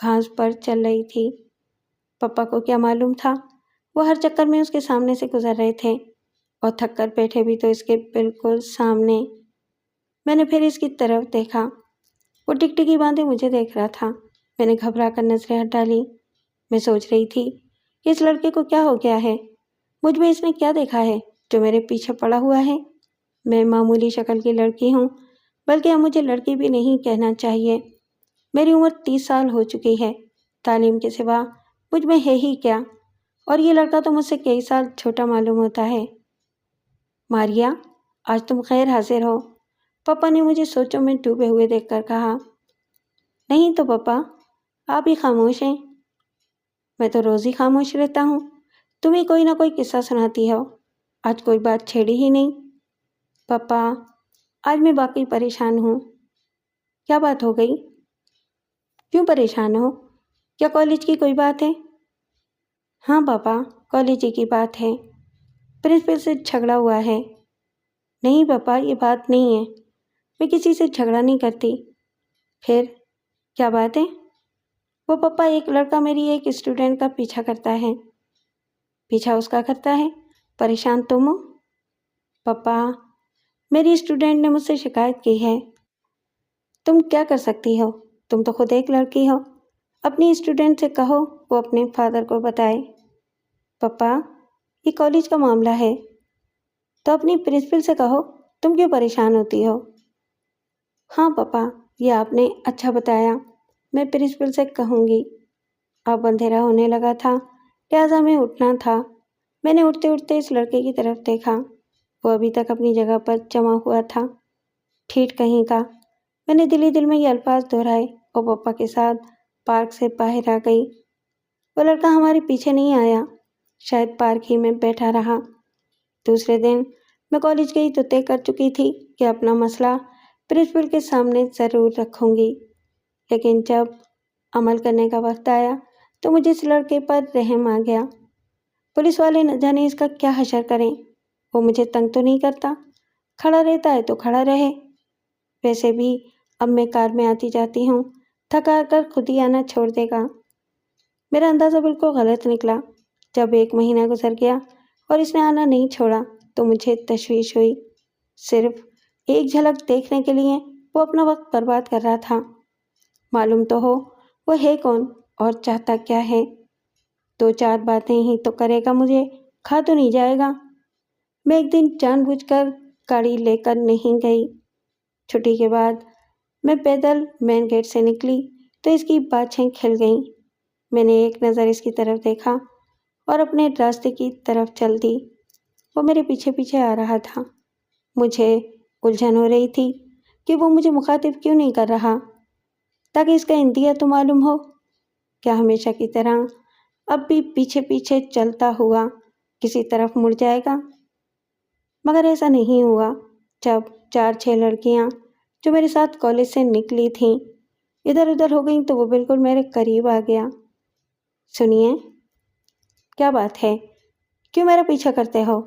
گھاس پر چل رہی تھی۔ پپا کو کیا معلوم تھا، وہ ہر چکر میں اس کے سامنے سے گزر رہے تھے اور تھک کر بیٹھے بھی تو اس کے بالکل سامنے۔ میں نے پھر اس کی طرف دیکھا، وہ ٹکٹکی باندھے مجھے دیکھ رہا تھا۔ میں نے گھبرا کر نظریں ہٹا لی۔ میں سوچ رہی تھی کہ اس لڑکے کو کیا ہو گیا ہے، مجھ میں اس نے کیا دیکھا ہے جو میرے پیچھے پڑا ہوا ہے۔ میں معمولی شکل کی لڑکی ہوں، بلکہ اب مجھے لڑکی بھی نہیں کہنا چاہیے۔ میری عمر 30 سال ہو چکی ہے، تعلیم کے سوا مجھ میں ہے ہی کیا، اور یہ لڑکا تو مجھ سے کئی سال چھوٹا معلوم ہوتا ہے۔ ماریا، آج تم خیر حاضر ہو، پپا نے مجھے سوچوں میں ڈوبے ہوئے دیکھ کر کہا۔ نہیں تو پپا، آپ ہی خاموش ہیں۔ میں تو روز ہی خاموش رہتا ہوں، تمہیں کوئی نہ کوئی قصہ سناتی ہو، آج کوئی بات چھیڑی ہی نہیں۔ پپا، آج میں واقعی پریشان ہوں۔ کیا بات ہو گئی؟ کیوں پریشان ہو؟ کیا کالج کی کوئی بات ہے؟ ہاں پاپا، کالج کی بات ہے، پرنسپل سے جھگڑا ہوا ہے۔ نہیں پاپا، یہ بات نہیں ہے، میں کسی سے جھگڑا نہیں کرتی۔ پھر کیا بات ہے؟ وہ پپا، ایک لڑکا میری ایک اسٹوڈنٹ کا پیچھا کرتا ہے۔ پیچھا اس کا کرتا ہے؟ پریشان تم ہو؟ پپا، میری اسٹوڈنٹ نے مجھ سے شکایت کی ہے۔ تم کیا کر سکتی ہو؟ تم تو خود ایک لڑکی ہو، اپنی اسٹوڈنٹ سے کہو وہ اپنے فادر کو بتائے۔ پپا، یہ کالج کا معاملہ ہے، تو اپنی پرنسپل سے کہو، تم کیوں پریشان ہوتی ہو؟ ہاں پپا، یہ آپ نے اچھا بتایا، میں پرنسپل سے کہوں گی۔ اب اندھیرا ہونے لگا تھا، لہٰذا میں اٹھنا تھا۔ میں نے اٹھتے اٹھتے اس لڑکے کی طرف دیکھا، وہ ابھی تک اپنی جگہ پر جمع ہوا تھا۔ ٹھیٹ کہیں کا، میں نے دل ہی دل میں یہ الفاظ دہرائے اور پپا کے ساتھ پارک سے باہر آ گئی۔ وہ لڑکا ہمارے پیچھے نہیں آیا، شاید پارک ہی میں بیٹھا رہا۔ دوسرے دن میں کالج گئی تو طے کر چکی تھی کہ اپنا مسئلہ پرنسپل کے سامنے ضرور رکھوں گی، لیکن جب عمل کرنے کا وقت آیا تو مجھے اس لڑکے پر رحم آ گیا۔ پولیس والے نہ جانے اس کا کیا حشر کریں، وہ مجھے تنگ تو نہیں کرتا، کھڑا رہتا ہے تو کھڑا رہے۔ ویسے بھی اب میں کار میں آتی جاتی ہوں، تھکا کر خود ہی آنا چھوڑ دے گا۔ میرا اندازہ بالکل غلط نکلا۔ جب 1 مہینہ گزر گیا اور اس نے آنا نہیں چھوڑا تو مجھے تشویش ہوئی۔ صرف ایک جھلک دیکھنے کے لیے وہ اپنا وقت برباد کر رہا تھا۔ معلوم تو ہو وہ ہے کون اور چاہتا کیا ہے۔ 2-4 باتیں ہی تو کرے گا، مجھے کھا تو نہیں جائے گا۔ میں ایک دن جان بوجھ کر گاڑی لے کر نہیں گئی۔ چھٹی کے بعد میں پیدل مین گیٹ سے نکلی تو اس کی باچھیں کھل گئیں۔ میں نے ایک نظر اس کی طرف دیکھا اور اپنے راستے کی طرف چل دی۔ وہ میرے پیچھے پیچھے آ رہا تھا۔ مجھے الجھن ہو رہی تھی کہ وہ مجھے مخاطب کیوں نہیں کر رہا، تاکہ اس کا اندیہ تو معلوم ہو۔ کیا ہمیشہ کی طرح اب بھی پیچھے پیچھے چلتا ہوا کسی طرف مڑ جائے گا؟ مگر ایسا نہیں ہوا۔ جب 4-6 لڑکیاں جو میرے ساتھ کالج سے نکلی تھیں ادھر ادھر ہو گئیں تو وہ بالکل میرے قریب آ گیا۔ سنیے، کیا بات ہے، کیوں میرا پیچھا کرتے ہو؟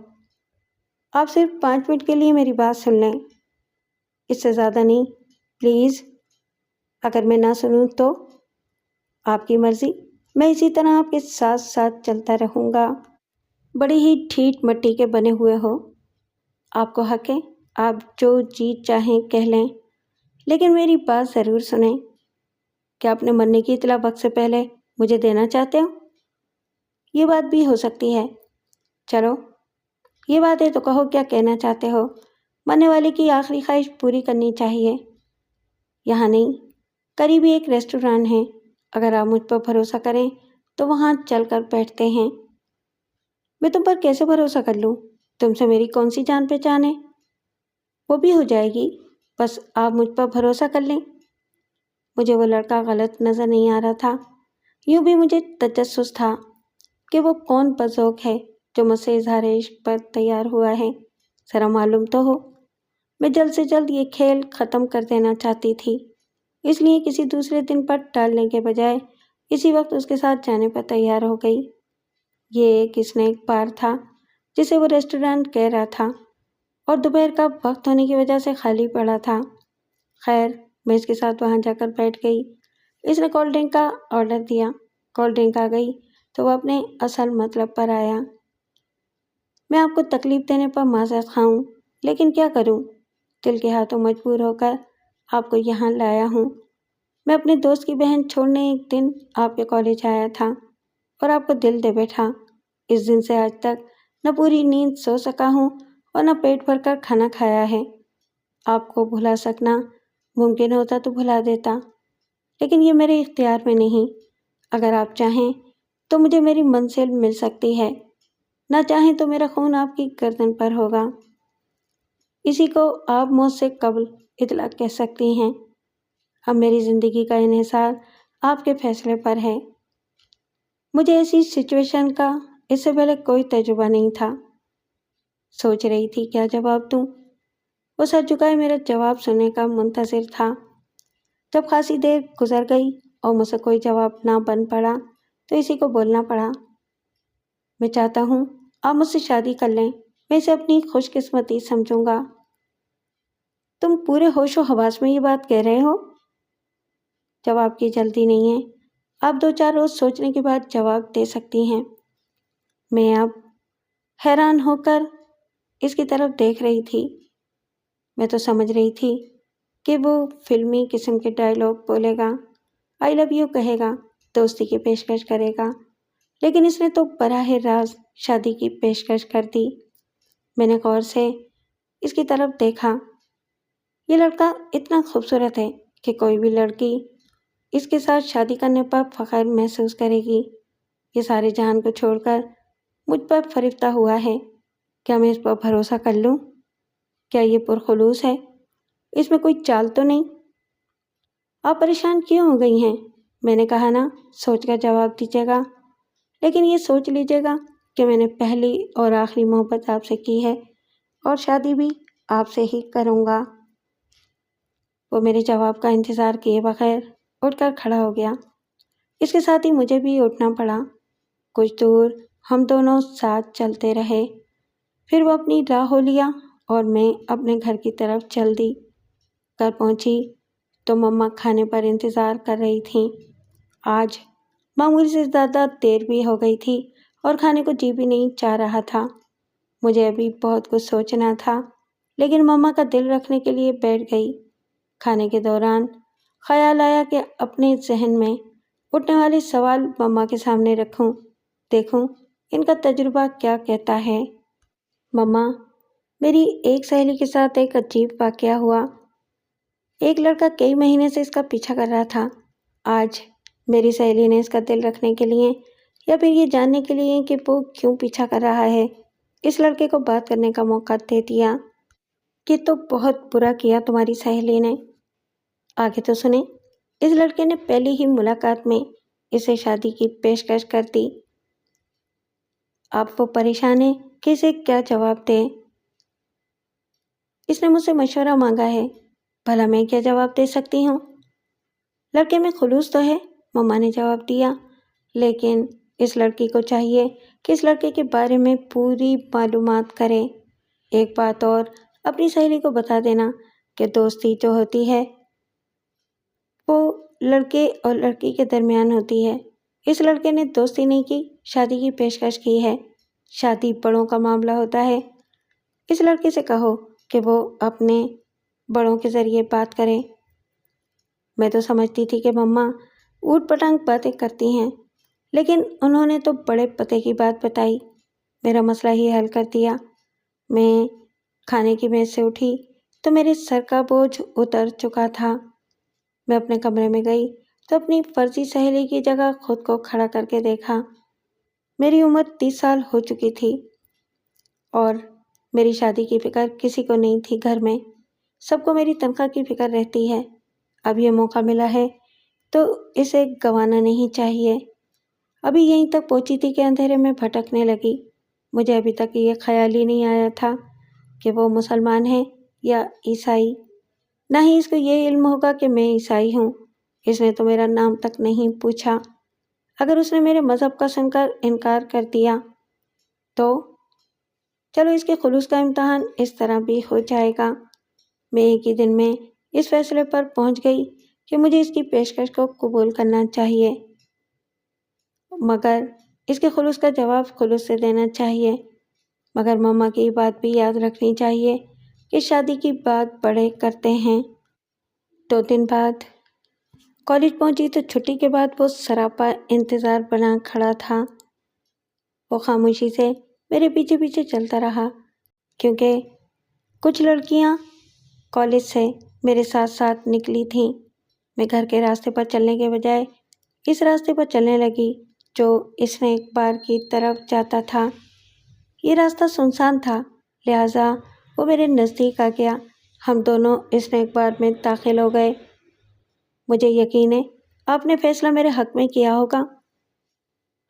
آپ صرف 5 منٹ کے لیے میری بات سن لیں، اس سے زیادہ نہیں، پلیز۔ اگر میں نہ سنوں تو آپ کی مرضی، میں اسی طرح آپ کے ساتھ ساتھ چلتا رہوں گا۔ بڑی ہی ٹھیٹ مٹی کے بنے ہوئے ہو، آپ کو حق ہے، آپ جو جی چاہیں کہہ لیں، لیکن میری بات ضرور سنیں۔ کیا اپنے مرنے کی اطلاع وقت سے پہلے مجھے دینا چاہتے ہو؟ یہ بات بھی ہو سکتی ہے۔ چلو، یہ بات ہے تو کہو، کیا کہنا چاہتے ہو؟ مرنے والے کی آخری خواہش پوری کرنی چاہیے۔ یہاں نہیں، قریبی ایک ریسٹوران ہے، اگر آپ مجھ پر بھروسہ کریں تو وہاں چل کر بیٹھتے ہیں۔ میں تم پر کیسے بھروسہ کر لوں؟ تم سے میری کون سی جان پہچان ہے؟ وہ بھی ہو جائے گی، بس آپ مجھ پر بھروسہ کر لیں۔ مجھے وہ لڑکا غلط نظر نہیں آ رہا تھا، یوں بھی مجھے تجسس تھا کہ وہ کون بذوق ہے جو مجھ سے اظہار عشق پر تیار ہوا ہے، ذرا معلوم تو ہو۔ میں جلد سے جلد یہ کھیل ختم کر دینا چاہتی تھی، اس لیے کسی دوسرے دن پر ٹالنے کے بجائے اسی وقت اس کے ساتھ جانے پر تیار ہو گئی۔ یہ ایک اسنیک بار تھا جسے وہ ریسٹورانٹ کہہ رہا تھا، اور دوپہر کا وقت ہونے کی وجہ سے خالی پڑا تھا۔ خیر، میں اس کے ساتھ وہاں جا کر بیٹھ گئی۔ اس نے کولڈ ڈرنک کا آرڈر دیا۔ کولڈ ڈرنک آ گئی تو وہ اپنے اصل مطلب پر آیا۔ میں آپ کو تکلیف دینے پر معذرت خواہ ہوں، لیکن کیا کروں؟ دل کے ہاتھوں مجبور ہو کر آپ کو یہاں لایا ہوں۔ میں اپنے دوست کی بہن چھوڑنے ایک دن آپ کے کالج آیا تھا اور آپ کو دل دے بیٹھا۔ اس دن سے آج تک نہ پوری نیند سو سکا ہوں اور نہ پیٹ بھر کر کھانا کھایا ہے۔ آپ کو بھلا سکنا ممکن ہوتا تو بھلا دیتا، لیکن یہ میرے اختیار میں نہیں۔ اگر آپ چاہیں تو مجھے میری منزل مل سکتی ہے، نہ چاہیں تو میرا خون آپ کی گردن پر ہوگا۔ اسی کو آپ موت سے قبل اطلاق کہہ سکتی ہیں۔ اب میری زندگی کا انحصار آپ کے فیصلے پر ہے۔ مجھے ایسی سچویشن کا اس سے پہلے کوئی تجربہ نہیں تھا۔ سوچ رہی تھی کیا جواب دوں۔ وہ سر جھکائے میرا جواب سننے کا منتظر تھا۔ جب خاصی دیر گزر گئی اور مجھ سے کوئی جواب نہ بن پڑا تو اسی کو بولنا پڑا۔ میں چاہتا ہوں آپ مجھ سے شادی کر لیں، میں اسے اپنی خوش قسمتی سمجھوں گا۔ تم پورے ہوش و حواس میں یہ بات کہہ رہے ہو؟ جواب کی جلدی نہیں ہے، آپ 2-4 روز سوچنے کے بعد جواب دے سکتی ہیں۔ میں اب حیران ہو کر اس کی طرف دیکھ رہی تھی۔ میں تو سمجھ رہی تھی کہ وہ فلمی قسم کے ڈائلاگ بولے گا، آئی لو یو کہے گا، دوستی کی پیشکش کرے گا، لیکن اس نے تو براہ راست شادی کی پیشکش کر دی۔ میں نے غور سے اس کی طرف دیکھا۔ یہ لڑکا اتنا خوبصورت ہے کہ کوئی بھی لڑکی اس کے ساتھ شادی کرنے پر فخر محسوس کرے گی۔ یہ سارے جہان کو چھوڑ کر مجھ پر فریفتہ ہوا ہے۔ کیا میں اس پر بھروسہ کر لوں؟ کیا یہ پرخلوص ہے؟ اس میں کوئی چال تو نہیں؟ آپ پریشان کیوں ہو گئی ہیں؟ میں نے کہا نا، سوچ کر جواب دیجیے گا، لیکن یہ سوچ لیجیے گا کہ میں نے پہلی اور آخری محبت آپ سے کی ہے اور شادی بھی آپ سے ہی کروں گا۔ وہ میرے جواب کا انتظار کیے بغیر اٹھ کر کھڑا ہو گیا۔ اس کے ساتھ ہی مجھے بھی اٹھنا پڑا۔ کچھ دور ہم دونوں ساتھ چلتے رہے، پھر وہ اپنی راہ ہو لیا اور میں اپنے گھر کی طرف چل دی۔ گھر پہنچی تو مما کھانے پر انتظار کر رہی تھیں۔ آج معمول سے زیادہ دیر بھی ہو گئی تھی اور کھانے کو جی بھی نہیں چاہ رہا تھا۔ مجھے ابھی بہت کچھ سوچنا تھا، لیکن مما کا دل رکھنے کے لیے بیٹھ گئی۔ کھانے کے دوران خیال آیا کہ اپنے ذہن میں اٹھنے والے سوال مما کے سامنے رکھوں، دیکھوں ان کا تجربہ کیا کہتا ہے۔ مما، میری ایک سہیلی کے ساتھ ایک عجیب واقعہ ہوا۔ ایک لڑکا کئی مہینے سے اس کا پیچھا کر رہا تھا۔ آج میری سہیلی نے اس کا دل رکھنے کے لیے یا پھر یہ جاننے کے لیے کہ وہ کیوں پیچھا کر رہا ہے، اس لڑکے کو بات کرنے کا موقع دے دیا۔ کہ تو بہت برا کیا تمہاری سہیلی نے۔ آگے تو سنیں۔ اس لڑکے نے پہلی ہی ملاقات میں اسے شادی کی پیشکش کر دی۔ اب وہ پریشان ہے کہ اسے کیا جواب دے۔ اس نے مجھ سے مشورہ مانگا ہے، بھلا میں کیا جواب دے سکتی ہوں؟ لڑکے میں خلوص تو ہے، مما نے جواب دیا، لیکن اس لڑکی کو چاہیے کہ اس لڑکے کے بارے میں پوری معلومات کرے۔ ایک بات اور اپنی سہیلی کو بتا دینا کہ دوستی جو ہوتی ہے وہ لڑکے اور لڑکی کے درمیان ہوتی ہے۔ اس لڑکے نے دوستی نہیں کی، شادی کی پیشکش کی ہے۔ شادی بڑوں کا معاملہ ہوتا ہے۔ اس لڑکے سے کہو کہ وہ اپنے بڑوں کے ذریعے بات کرے۔ میں تو سمجھتی تھی کہ مما اوٹ پٹانگ باتیں کرتی ہیں، لیکن انہوں نے تو بڑے پتے کی بات بتائی، میرا مسئلہ ہی حل کر دیا۔ میں کھانے کی میز سے اٹھی تو میرے سر کا بوجھ اتر چکا تھا۔ میں اپنے کمرے میں گئی تو اپنی فرضی سہیلی کی جگہ خود کو کھڑا کر کے دیکھا۔ میری عمر 30 سال ہو چکی تھی اور میری شادی کی فکر کسی کو نہیں تھی گھر میں۔ سب کو میری تنخواہ کی فکر رہتی ہے۔ اب یہ موقع ملا ہے تو اسے گنوانا نہیں چاہیے۔ ابھی یہیں تک پہنچی تھی کہ اندھیرے میں بھٹکنے لگی۔ مجھے ابھی تک یہ خیال ہی نہیں آیا تھا کہ وہ مسلمان ہے یا عیسائی، نہ ہی اس کو یہ علم ہوگا کہ میں عیسائی ہوں۔ اس نے تو میرا نام تک نہیں پوچھا۔ اگر اس نے میرے مذہب کا سن کر انکار کر دیا تو چلو اس کے خلوص کا امتحان اس طرح بھی ہو جائے گا۔ میں ایک ہی دن میں اس فیصلے پر پہنچ گئی کہ مجھے اس کی پیشکش کو قبول کرنا چاہیے، مگر اس کے خلوص کا جواب خلوص سے دینا چاہیے، مگر مما کی بات بھی یاد رکھنی چاہیے کہ شادی کی بات بڑے کرتے ہیں۔ 2 دن بعد کالج پہنچی تو چھٹی کے بعد وہ سراپا انتظار بنا کھڑا تھا۔ وہ خاموشی سے میرے پیچھے پیچھے چلتا رہا، کیونکہ کچھ لڑکیاں کالج سے میرے ساتھ ساتھ نکلی تھیں۔ میں گھر کے راستے پر چلنے کے بجائے اس راستے پر چلنے لگی جو اسنیک بار کی طرف جاتا تھا۔ یہ راستہ سنسان تھا، لہٰذا وہ میرے نزدیک آ گیا۔ ہم دونوں اسنیک بار میں داخل ہو گئے۔ مجھے یقین ہے آپ نے فیصلہ میرے حق میں کیا ہوگا۔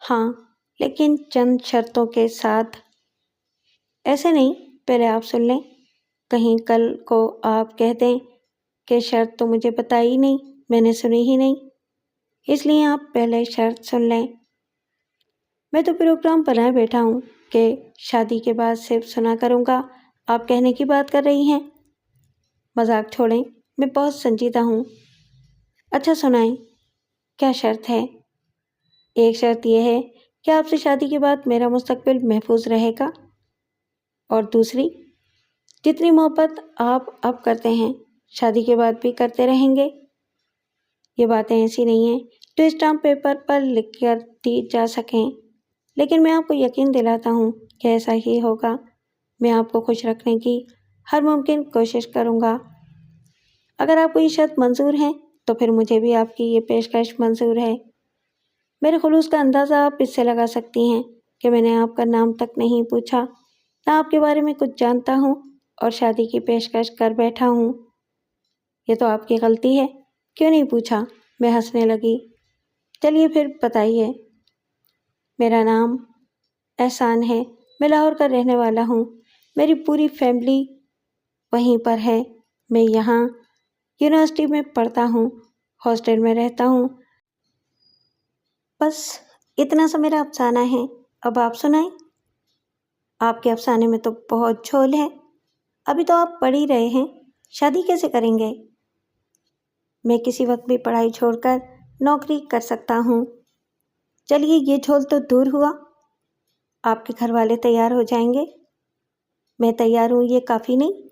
ہاں، لیکن چند شرطوں کے ساتھ۔ ایسے نہیں، پہلے آپ سن لیں، کہیں کل کو آپ کہہ دیں کہ شرط تو مجھے بتائی نہیں، میں نے سنی ہی نہیں، اس لیے آپ پہلے شرط سن لیں۔ میں تو پروگرام بنائے بیٹھا ہوں کہ شادی کے بعد صرف سنا کروں گا، آپ کہنے کی بات کر رہی ہیں۔ مذاق چھوڑیں، میں بہت سنجیدہ ہوں۔ اچھا سنائیں، کیا شرط ہے؟ ایک شرط یہ ہے کہ آپ سے شادی کے بعد میرا مستقبل محفوظ رہے گا، اور دوسری، جتنی محبت آپ اب کرتے ہیں شادی کے بعد بھی کرتے رہیں گے۔ یہ باتیں ایسی نہیں ہیں جو اسٹامپ پیپر پر لکھ کر دی جا سکیں، لیکن میں آپ کو یقین دلاتا ہوں کہ ایسا ہی ہوگا۔ میں آپ کو خوش رکھنے کی ہر ممکن کوشش کروں گا۔ اگر آپ کو یہ شرط منظور ہے تو پھر مجھے بھی آپ کی یہ پیشکش منظور ہے۔ میرے خلوص کا اندازہ آپ اس سے لگا سکتی ہیں کہ میں نے آپ کا نام تک نہیں پوچھا، نہ آپ کے بارے میں کچھ جانتا ہوں، اور شادی کی پیشکش کر بیٹھا ہوں۔ یہ تو آپ کی غلطی ہے، کیوں نہیں پوچھا؟ میں ہنسنے لگی۔ چلیے پھر بتائیے۔ میرا نام احسان ہے، میں لاہور کا رہنے والا ہوں، میری پوری فیملی وہیں پر ہے۔ میں یہاں یونیورسٹی میں پڑھتا ہوں، ہاسٹل میں رہتا ہوں۔ بس اتنا سا میرا افسانہ ہے، اب آپ سنائیں۔ آپ کے افسانے میں تو بہت جھول ہے، ابھی تو آپ پڑھ ہی رہے ہیں، شادی کیسے کریں گے؟ میں کسی وقت بھی پڑھائی چھوڑ کر نوکری کر سکتا ہوں۔ چلیے یہ جھول تو دور ہوا، آپ کے گھر والے تیار ہو جائیں گے؟ میں تیار ہوں، یہ کافی نہیں؟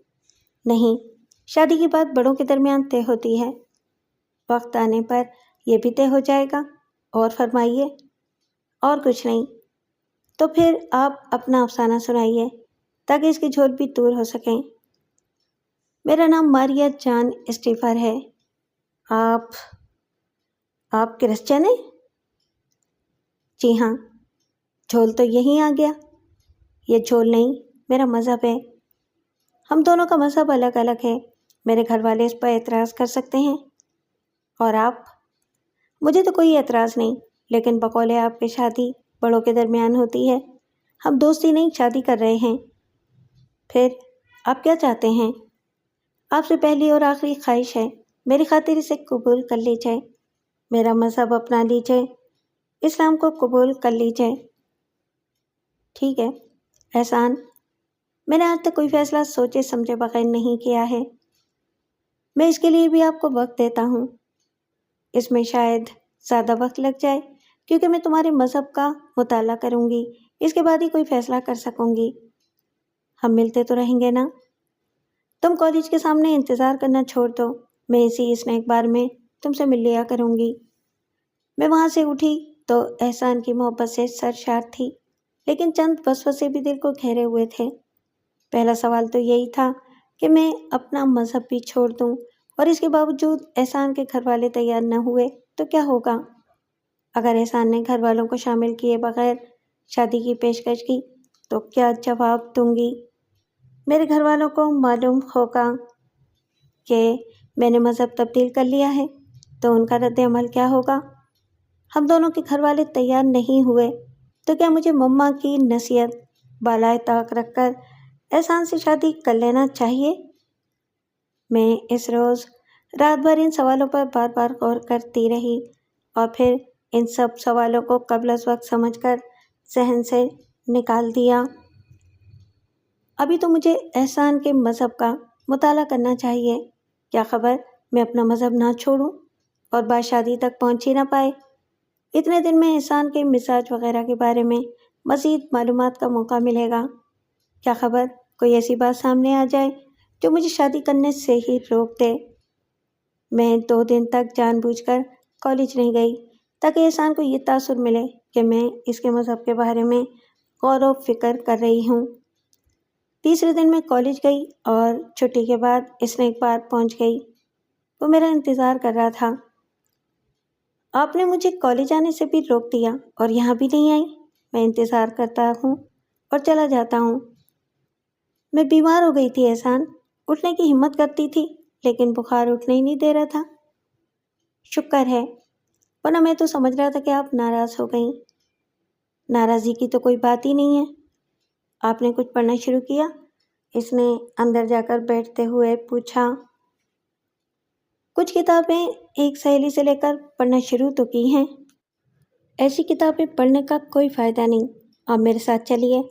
نہیں، شادی کی بات بڑوں کے درمیان طے ہوتی ہے، وقت آنے پر یہ بھی طے ہو جائے گا۔ اور فرمائیے۔ اور کچھ نہیں؟ تو پھر آپ اپنا افسانہ سنائیے تاکہ اس کی جھول بھی دور ہو سکیں۔ میرا نام ماریا جان اسٹیفر ہے۔ آپ کرسچن ہیں؟ جی ہاں۔ جھول تو یہیں آ گیا۔ یہ جھول نہیں، میرا مذہب ہے۔ ہم دونوں کا مذہب الگ الگ ہے، میرے گھر والے اس پر اعتراض کر سکتے ہیں۔ اور آپ؟ مجھے تو کوئی اعتراض نہیں، لیکن بقول آپ کی شادی بڑوں کے درمیان ہوتی ہے، ہم دوستی نہیں شادی کر رہے ہیں۔ پھر آپ کیا چاہتے ہیں؟ آپ سے پہلی اور آخری خواہش ہے، میری خاطر اسے قبول کر لیجیے، میرا مذہب اپنا لیجیے، اسلام کو قبول کر لیجیے۔ ٹھیک ہے احسان، میں نے آج تک کوئی فیصلہ سوچے سمجھے بغیر نہیں کیا ہے، میں اس کے لیے بھی آپ کو وقت دیتا ہوں۔ اس میں شاید زیادہ وقت لگ جائے کیونکہ میں تمہارے مذہب کا مطالعہ کروں گی، اس کے بعد ہی کوئی فیصلہ کر سکوں گی۔ ہم ملتے تو رہیں گے نا؟ تم کالج کے سامنے انتظار کرنا چھوڑ دو، میں اسی اسنیک بار میں تم سے مل لیا کروں گی۔ میں وہاں سے اٹھی تو احسان کی محبت سے سرشار تھی، لیکن چند وسوسے بھی دل کو گھیرے ہوئے تھے۔ پہلا سوال تو یہی تھا کہ میں اپنا مذہب بھی چھوڑ دوں، اور اس کے باوجود احسان کے گھر والے تیار نہ ہوئے تو کیا ہوگا؟ اگر احسان نے گھر والوں کو شامل کیے بغیر شادی کی پیشکش کی تو کیا جواب دوں گی؟ میرے گھر والوں کو معلوم ہوگا کہ میں نے مذہب تبدیل کر لیا ہے تو ان کا رد عمل کیا ہوگا؟ ہم دونوں کے گھر والے تیار نہیں ہوئے تو کیا مجھے مما کی نصیحت بالائے طاق رکھ کر احسان سے شادی کر لینا چاہیے؟ میں اس روز رات بھر ان سوالوں پر بار بار غور کرتی رہی، اور پھر ان سب سوالوں کو قبل از وقت سمجھ کر ذہن سے نکال دیا۔ ابھی تو مجھے احسان کے مذہب کا مطالعہ کرنا چاہیے، کیا خبر میں اپنا مذہب نہ چھوڑوں۔ اور بات شادی تک پہنچ ہی نہ پائے۔ اتنے دن میں احسان کے مزاج وغیرہ کے بارے میں مزید معلومات کا موقع ملے گا۔ کیا خبر کوئی ایسی بات سامنے آ جائے جو مجھے شادی کرنے سے ہی روک دے۔ میں 2 دن تک جان بوجھ کر کالج نہیں گئی تاکہ احسان کو یہ تاثر ملے کہ میں اس کے مذہب کے بارے میں غور و فکر کر رہی ہوں۔ تیسرے دن میں کالج گئی اور چھٹی کے بعد اسنیک بار پہنچ گئی۔ وہ میرا انتظار کر رہا تھا۔ آپ نے مجھے کالج آنے سے بھی روک دیا اور یہاں بھی نہیں آئی۔ میں انتظار کرتا ہوں اور چلا جاتا ہوں۔ میں بیمار ہو گئی تھی احسان، اٹھنے کی ہمت کرتی تھی لیکن بخار اٹھنے ہی نہیں دے رہا تھا۔ شکر ہے، ورنہ میں تو سمجھ رہا تھا کہ آپ ناراض ہو گئیں۔ ناراضی کی تو کوئی بات ہی نہیں ہے۔ آپ نے کچھ پڑھنا شروع کیا؟ اس نے اندر جا کر بیٹھتے ہوئے پوچھا۔ کچھ کتابیں ایک سہیلی سے لے کر پڑھنا شروع تو کی ہیں۔ ایسی کتابیں پڑھنے کا کوئی فائدہ نہیں۔ آپ میرے ساتھ چلیے،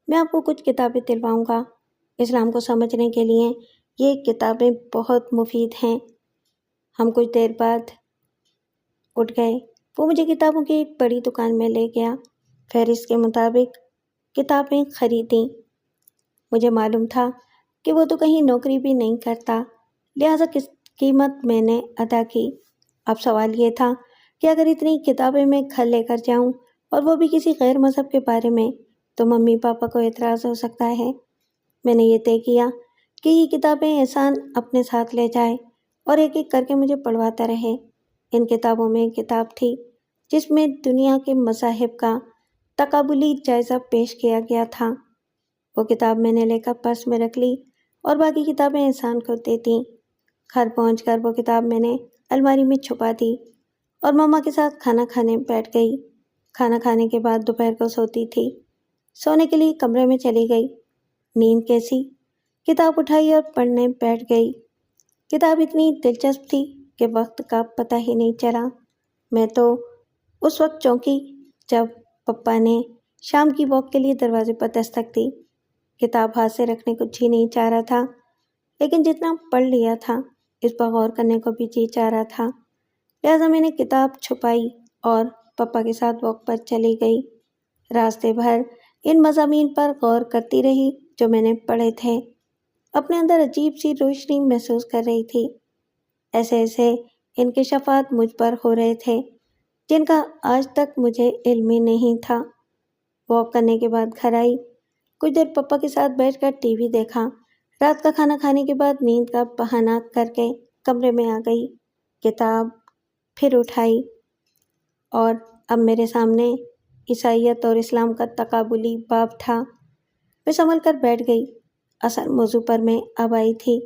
میں آپ کو کچھ کتابیں دلواؤں گا۔ اسلام کو سمجھنے کے لیے یہ کتابیں بہت مفید ہیں۔ ہم کچھ دیر بعد اٹھ گئے۔ وہ مجھے کتابوں کی ایک بڑی دکان میں لے گیا۔ فہرست کے مطابق کتابیں خریدیں۔ مجھے معلوم تھا کہ وہ تو کہیں نوکری بھی نہیں کرتا، لہٰذا قیمت میں نے ادا کی۔ اب سوال یہ تھا کہ اگر اتنی کتابیں میں گھر لے کر جاؤں اور وہ بھی کسی غیر مذہب کے بارے میں تو ممی پاپا کو اعتراض ہو سکتا ہے۔ میں نے یہ طے کیا کہ یہ کتابیں احسان اپنے ساتھ لے جائے اور ایک ایک کر کے مجھے پڑھواتا رہے۔ ان کتابوں میں ایک کتاب تھی جس میں دنیا کے مذاہب کا تقابلی جائزہ پیش کیا گیا تھا۔ وہ کتاب میں نے لے کر پرس میں رکھ لی اور باقی کتابیں احسان کو دے دیں۔ گھر پہنچ کر وہ کتاب میں نے الماری میں چھپا دی اور مما کے ساتھ کھانا کھانے بیٹھ گئی۔ کھانا کھانے کے بعد دوپہر کو سوتی تھی۔ سونے کے لیے کمرے میں چلی گئی۔ نیند کیسی؟ کتاب اٹھائی اور پڑھنے بیٹھ گئی۔ کتاب اتنی دلچسپ تھی کہ وقت کا پتہ ہی نہیں چلا۔ میں تو اس وقت چونکی جب پپا نے شام کی واک کے لیے دروازے پر دستک دی۔ کتاب ہاتھ سے رکھنے کو جی نہیں چاہ رہا تھا، لیکن جتنا پڑھ لیا تھا اس پر غور کرنے کو بھی جی چاہ رہا تھا، لہٰذا میں نے کتاب چھپائی اور پپا کے ساتھ واک پر چلی گئی۔ راستے بھر ان مضامین پر غور کرتی رہی جو میں نے پڑھے تھے۔ اپنے اندر عجیب سی روشنی محسوس کر رہی تھی۔ ایسے ایسے انکشافات مجھ پر ہو رہے تھے جن کا آج تک مجھے علم ہی نہیں تھا۔ واک کرنے کے بعد گھر آئی۔ کچھ دیر پپا کے ساتھ بیٹھ کر ٹی وی دیکھا۔ رات کا کھانا کھانے کے بعد نیند کا بہانہ کر کے کمرے میں آ گئی۔ کتاب پھر اٹھائی اور اب میرے سامنے عیسائیت اور اسلام کا تقابلی باب تھا۔ میں سنبھل کر بیٹھ گئی۔ اصل موضوع پر میں اب آئی تھی۔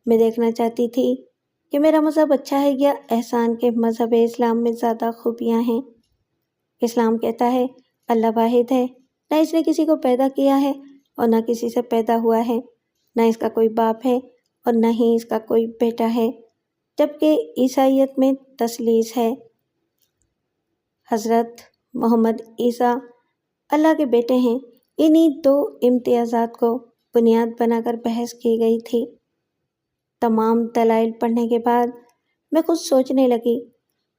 میں دیکھنا چاہتی تھی کہ میرا مذہب اچھا ہے یا احسان کے مذہب اسلام میں زیادہ خوبیاں ہیں۔ اسلام کہتا ہے اللہ واحد ہے، نہ اس نے کسی کو پیدا کیا ہے اور نہ کسی سے پیدا ہوا ہے، نہ اس کا کوئی باپ ہے اور نہ ہی اس کا کوئی بیٹا ہے، جبکہ عیسائیت میں تثلیث ہے۔ حضرت محمد عیسیٰ اللہ کے بیٹے ہیں۔ انہی 2 امتیازات کو بنیاد بنا کر بحث کی گئی تھی۔ تمام دلائل پڑھنے کے بعد میں خود سوچنے لگی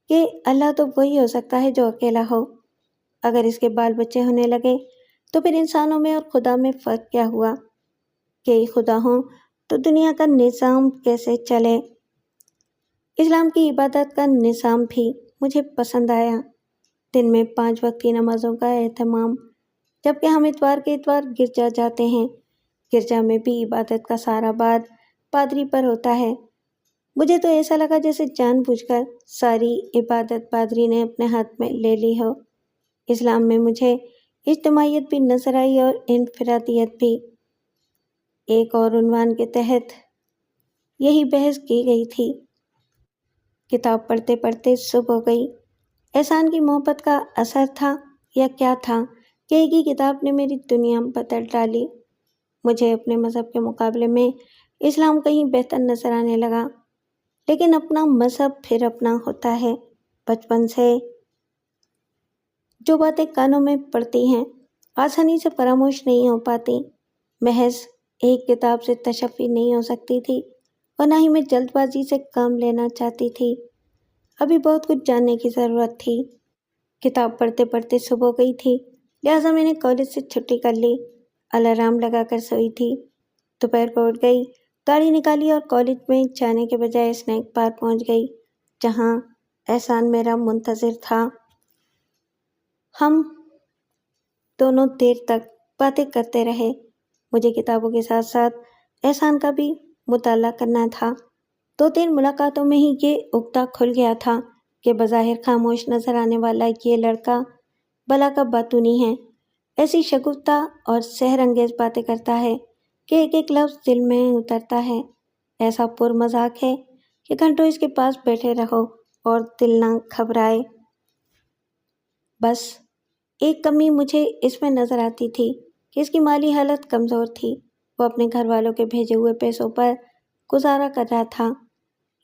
کہ اللہ تو وہی ہو سکتا ہے جو اکیلا ہو۔ اگر اس کے بال بچے ہونے لگے تو پھر انسانوں میں اور خدا میں فرق کیا ہوا؟ کئی خدا ہوں تو دنیا کا نظام کیسے چلے؟ اسلام کی عبادت کا نظام بھی مجھے پسند آیا۔ دن میں 5 وقت کی نمازوں کا اہتمام، جبکہ ہم اتوار کے اتوار گرجا جاتے ہیں۔ گرجا میں بھی عبادت کا سارا بار پادری پر ہوتا ہے۔ مجھے تو ایسا لگا جیسے جان بوجھ کر ساری عبادت پادری نے اپنے ہاتھ میں لے لی ہو۔ اسلام میں مجھے اجتماعیت بھی نظر آئی اور انفرادیت بھی۔ ایک اور عنوان کے تحت یہی بحث کی گئی تھی۔ کتاب پڑھتے پڑھتے صبح ہو گئی۔ احسان کی محبت کا اثر تھا یا کیا تھا کہ ایک ہی کتاب نے میری دنیا بدل ڈالی۔ مجھے اپنے مذہب کے مقابلے میں اسلام کہیں بہتر نظر آنے لگا، لیکن اپنا مذہب پھر اپنا ہوتا ہے۔ بچپن سے جو باتیں کانوں میں پڑتی ہیں آسانی سے فراموش نہیں ہو پاتی۔ محض ایک کتاب سے تشفی نہیں ہو سکتی تھی اور نہ ہی میں جلد بازی سے کام لینا چاہتی تھی۔ ابھی بہت کچھ جاننے کی ضرورت تھی۔ کتاب پڑھتے پڑھتے صبح ہو گئی تھی، لہٰذا میں نے کالج سے چھٹی کر لی۔ الارم لگا کر سوئی تھی۔ دوپہر کو اٹھ گئی، گاڑی نکالی اور کالج میں جانے کے بجائے اسنیک بار پہنچ گئی، جہاں احسان میرا منتظر تھا۔ ہم دونوں دیر تک باتیں کرتے رہے۔ مجھے کتابوں کے ساتھ ساتھ احسان کا بھی مطالعہ کرنا تھا۔ 2-3 ملاقاتوں میں ہی یہ عقدہ کھل گیا تھا کہ بظاہر خاموش نظر آنے والا یہ لڑکا بلا کا باتونی ہے، ایسی شگفتہ اور سحر انگیز باتیں کرتا ہے کہ ایک ایک لفظ دل میں اترتا ہے، ایسا پر مذاق ہے کہ گھنٹوں اس کے پاس بیٹھے رہو اور دل نہ گھبرائے۔ بس ایک کمی مجھے اس میں نظر آتی تھی کہ اس کی مالی حالت کمزور تھی۔ وہ اپنے گھر والوں کے بھیجے ہوئے پیسوں پر گزارا کر رہا تھا۔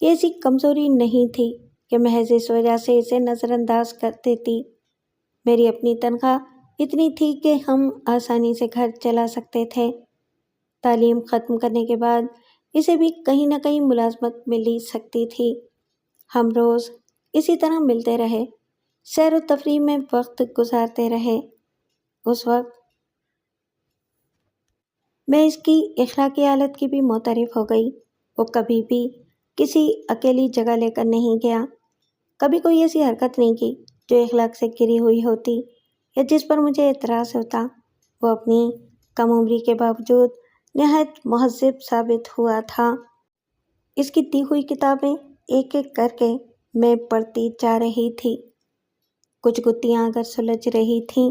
یہ ایسی کمزوری نہیں تھی کہ محض اس وجہ سے اسے نظر انداز کر دیتی۔ میری اپنی تنخواہ اتنی تھی کہ ہم آسانی سے گھر چلا سکتے تھے۔ تعلیم ختم کرنے کے بعد اسے بھی کہیں نہ کہیں ملازمت مل ہی سکتی تھی۔ ہم روز اسی طرح ملتے رہے، سیر و تفریح میں وقت گزارتے رہے۔ اس وقت میں اس کی اخلاقی حالت کی بھی معترف ہو گئی۔ وہ کبھی بھی کسی اکیلی جگہ لے کر نہیں گیا، کبھی کوئی ایسی حرکت نہیں کی جو اخلاق سے گری ہوئی ہوتی یا جس پر مجھے اعتراض ہوتا۔ وہ اپنی کم عمری کے باوجود نہایت مہذب ثابت ہوا تھا۔ اس کی دی ہوئی کتابیں ایک ایک کر کے میں پڑھتی جا رہی تھی۔ کچھ گتھیاں اگر سلجھ رہی تھیں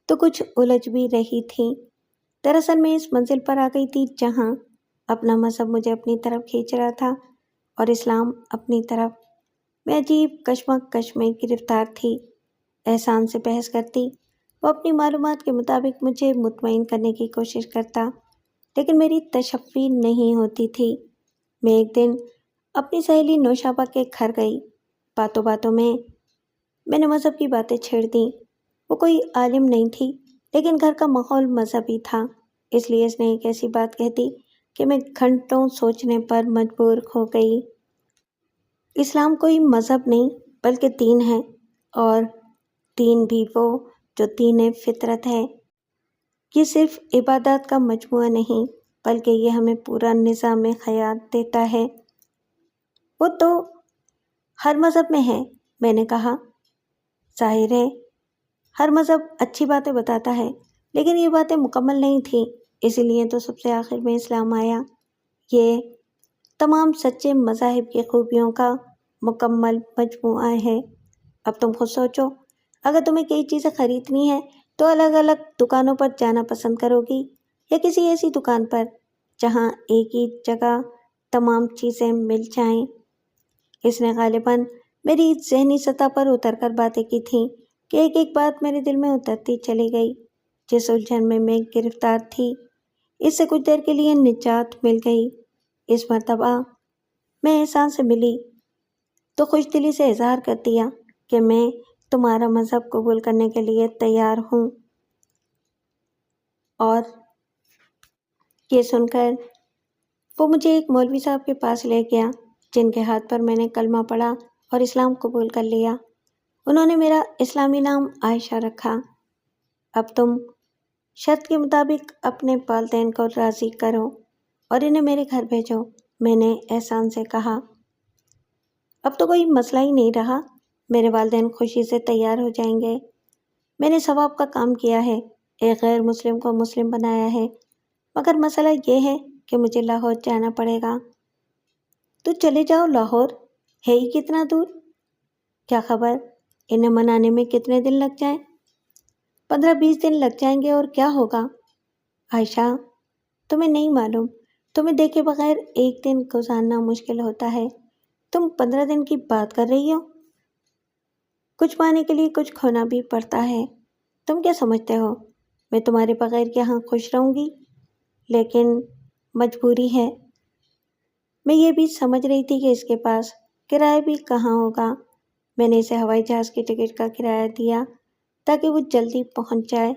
تو کچھ الجھ بھی رہی تھیں۔ دراصل میں اس منزل پر آ گئی تھی جہاں اپنا مذہب مجھے اپنی طرف کھینچ رہا تھا اور اسلام اپنی طرف۔ میں عجیب کشمکش میں گرفتار تھی۔ احسان سے بحث کرتی، وہ اپنی معلومات کے مطابق مجھے مطمئن کرنے کی کوشش کرتا، لیکن میری تشفی نہیں ہوتی تھی۔ میں ایک دن اپنی سہیلی نوشابہ کے گھر گئی۔ باتوں باتوں میں نے مذہب کی باتیں چھیڑ دیں۔ وہ کوئی عالم نہیں تھی، لیکن گھر کا ماحول مذہبی تھا، اس لیے اس نے ایک ایسی بات کہہ دی کہ میں گھنٹوں سوچنے پر مجبور ہو گئی۔ اسلام کوئی مذہب نہیں بلکہ دین ہے، اور دین بھی وہ جو دین فطرت ہے۔ یہ صرف عبادات کا مجموعہ نہیں بلکہ یہ ہمیں پورا نظام حیات دیتا ہے۔ وہ تو ہر مذہب میں ہے، میں نے کہا۔ ظاہر ہے ہر مذہب اچھی باتیں بتاتا ہے، لیکن یہ باتیں مکمل نہیں تھیں، اسی لیے تو سب سے آخر میں اسلام آیا۔ یہ تمام سچے مذاہب کی خوبیوں کا مکمل مجموعہ ہے۔ اب تم خود سوچو، اگر تمہیں کئی چیزیں خریدنی ہیں تو الگ الگ دکانوں پر جانا پسند کرو گی یا کسی ایسی دکان پر جہاں ایک ہی جگہ تمام چیزیں مل جائیں؟ اس نے غالباً میری ذہنی سطح پر اتر کر باتیں کی تھیں کہ ایک ایک بات میرے دل میں اترتی چلی گئی۔ جس الجھن میں گرفتار تھی، اس سے کچھ دیر کے لیے نجات مل گئی۔ اس مرتبہ میں احسان سے ملی تو خوش دلی سے اظہار کر دیا کہ میں تمہارا مذہب قبول کرنے کے لیے تیار ہوں۔ اور یہ سن کر وہ مجھے ایک مولوی صاحب کے پاس لے گیا جن کے ہاتھ پر میں نے کلمہ پڑھا اور اسلام قبول کر لیا۔ انہوں نے میرا اسلامی نام عائشہ رکھا۔ اب تم شرط کے مطابق اپنے والدین کو راضی کرو اور انہیں میرے گھر بھیجو، میں نے احسان سے کہا۔ اب تو کوئی مسئلہ ہی نہیں رہا، میرے والدین خوشی سے تیار ہو جائیں گے۔ میں نے ثواب کا کام کیا ہے، ایک غیر مسلم کو مسلم بنایا ہے، مگر مسئلہ یہ ہے کہ مجھے لاہور جانا پڑے گا۔ تو چلے جاؤ، لاہور ہے ہی کتنا دور، کیا خبر انہیں منانے میں کتنے دن لگ جائیں؟ 15-20 دن لگ جائیں گے اور کیا ہوگا؟ عائشہ، تمہیں نہیں معلوم، تمہیں دیکھے بغیر ایک دن گزارنا مشکل ہوتا ہے، تم 15 دن کی بات کر رہی ہو؟ کچھ پانے کے لیے کچھ کھونا بھی پڑتا ہے۔ تم کیا سمجھتے ہو میں تمہارے بغیر یہاں خوش رہوں گی؟ لیکن مجبوری ہے۔ میں یہ بھی سمجھ رہی تھی کہ اس کے پاس کرایہ بھی کہاں ہوگا۔ میں نے اسے ہوائی جہاز کی ٹکٹ کا کرایہ دیا تاکہ وہ جلدی پہنچ جائے۔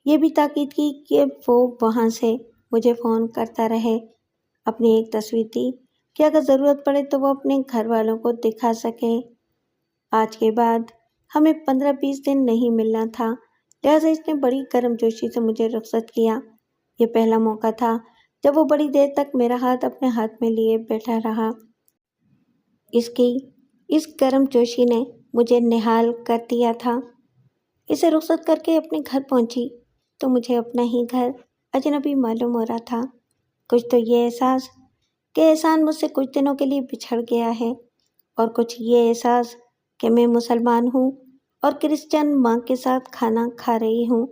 یہ بھی تاکید کی کہ وہ وہاں سے مجھے فون کرتا رہے۔ اپنی ایک تصویر دی کہ اگر ضرورت پڑے تو وہ اپنے گھر والوں کو دکھا سکے۔ آج کے بعد ہمیں 15-20 دن نہیں ملنا تھا، لہٰذا اس نے بڑی گرم جوشی سے مجھے رخصت کیا۔ یہ پہلا موقع تھا جب وہ بڑی دیر تک میرا ہاتھ اپنے ہاتھ میں لیے بیٹھا رہا۔ اس گرم جوشی نے مجھے نہال کر دیا تھا۔ اسے رخصت کر کے اپنے گھر پہنچی تو مجھے اپنا ہی گھر اجنبی معلوم ہو رہا تھا۔ کچھ تو یہ احساس کہ احسان مجھ سے کچھ دنوں کے لیے بچھڑ گیا ہے، اور کچھ یہ احساس کہ میں مسلمان ہوں اور کرسچن ماں کے ساتھ کھانا کھا رہی ہوں۔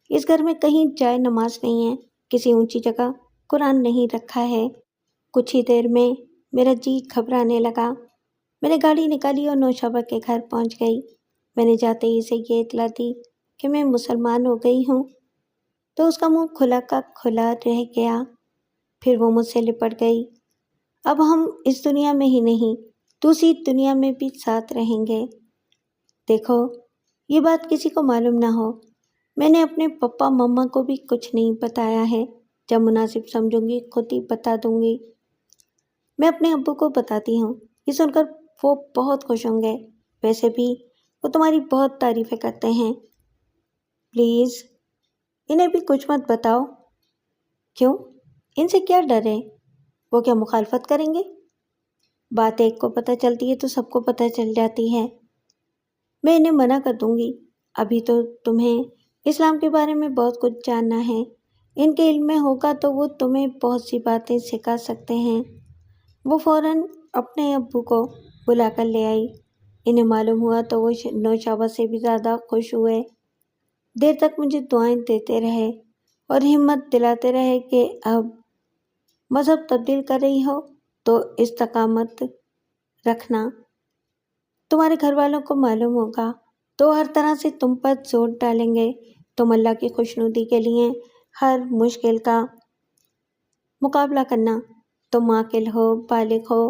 اس گھر میں کہیں جائے نماز نہیں ہے، کسی اونچی جگہ قرآن نہیں رکھا ہے۔ کچھ ہی دیر میں میرا جی گھبرانے لگا۔ میں نے گاڑی نکالی اور نوشابہ کے گھر پہنچ گئی۔ میں نے جاتے ہی اسے یہ اطلاع دی کہ میں مسلمان ہو گئی ہوں تو اس کا منہ کھلا کا کھلا رہ گیا۔ پھر وہ مجھ سے لپٹ گئی۔ اب ہم اس دنیا میں ہی نہیں، دوسری دنیا میں بھی ساتھ رہیں گے۔ دیکھو، یہ بات کسی کو معلوم نہ ہو۔ میں نے اپنے پپا مما کو بھی کچھ نہیں بتایا ہے، جب مناسب سمجھوں گی خود ہی بتا دوں گی۔ میں اپنے ابو کو بتاتی ہوں، یہ سن کر وہ بہت خوش ہوں گے۔ ویسے بھی وہ تمہاری بہت تعریفیں کرتے ہیں۔ پلیز انہیں بھی کچھ مت بتاؤ۔ کیوں؟ ان سے کیا ڈر ہے؟ وہ کیا مخالفت کریں گے؟ بات ایک کو پتہ چلتی ہے تو سب کو پتہ چل جاتی ہے۔ میں انہیں منع کر دوں گی۔ ابھی تو تمہیں اسلام کے بارے میں بہت کچھ جاننا ہے۔ ان کے علم میں ہوگا تو وہ تمہیں بہت سی باتیں سکھا سکتے ہیں۔ وہ فوراً اپنے ابو کو بلا کر لے آئی۔ انہیں معلوم ہوا تو وہ نوشابہ سے بھی زیادہ خوش ہوئے۔ دیر تک مجھے دعائیں دیتے رہے اور ہمت دلاتے رہے کہ اب مذہب تبدیل کر رہی ہو تو استقامت رکھنا۔ تمہارے گھر والوں کو معلوم ہوگا تو ہر طرح سے تم پر زور ڈالیں گے۔ تم اللہ کی خوشنودی کے لیے ہر مشکل کا مقابلہ کرنا۔ تم عاقل ہو، بالغ ہو،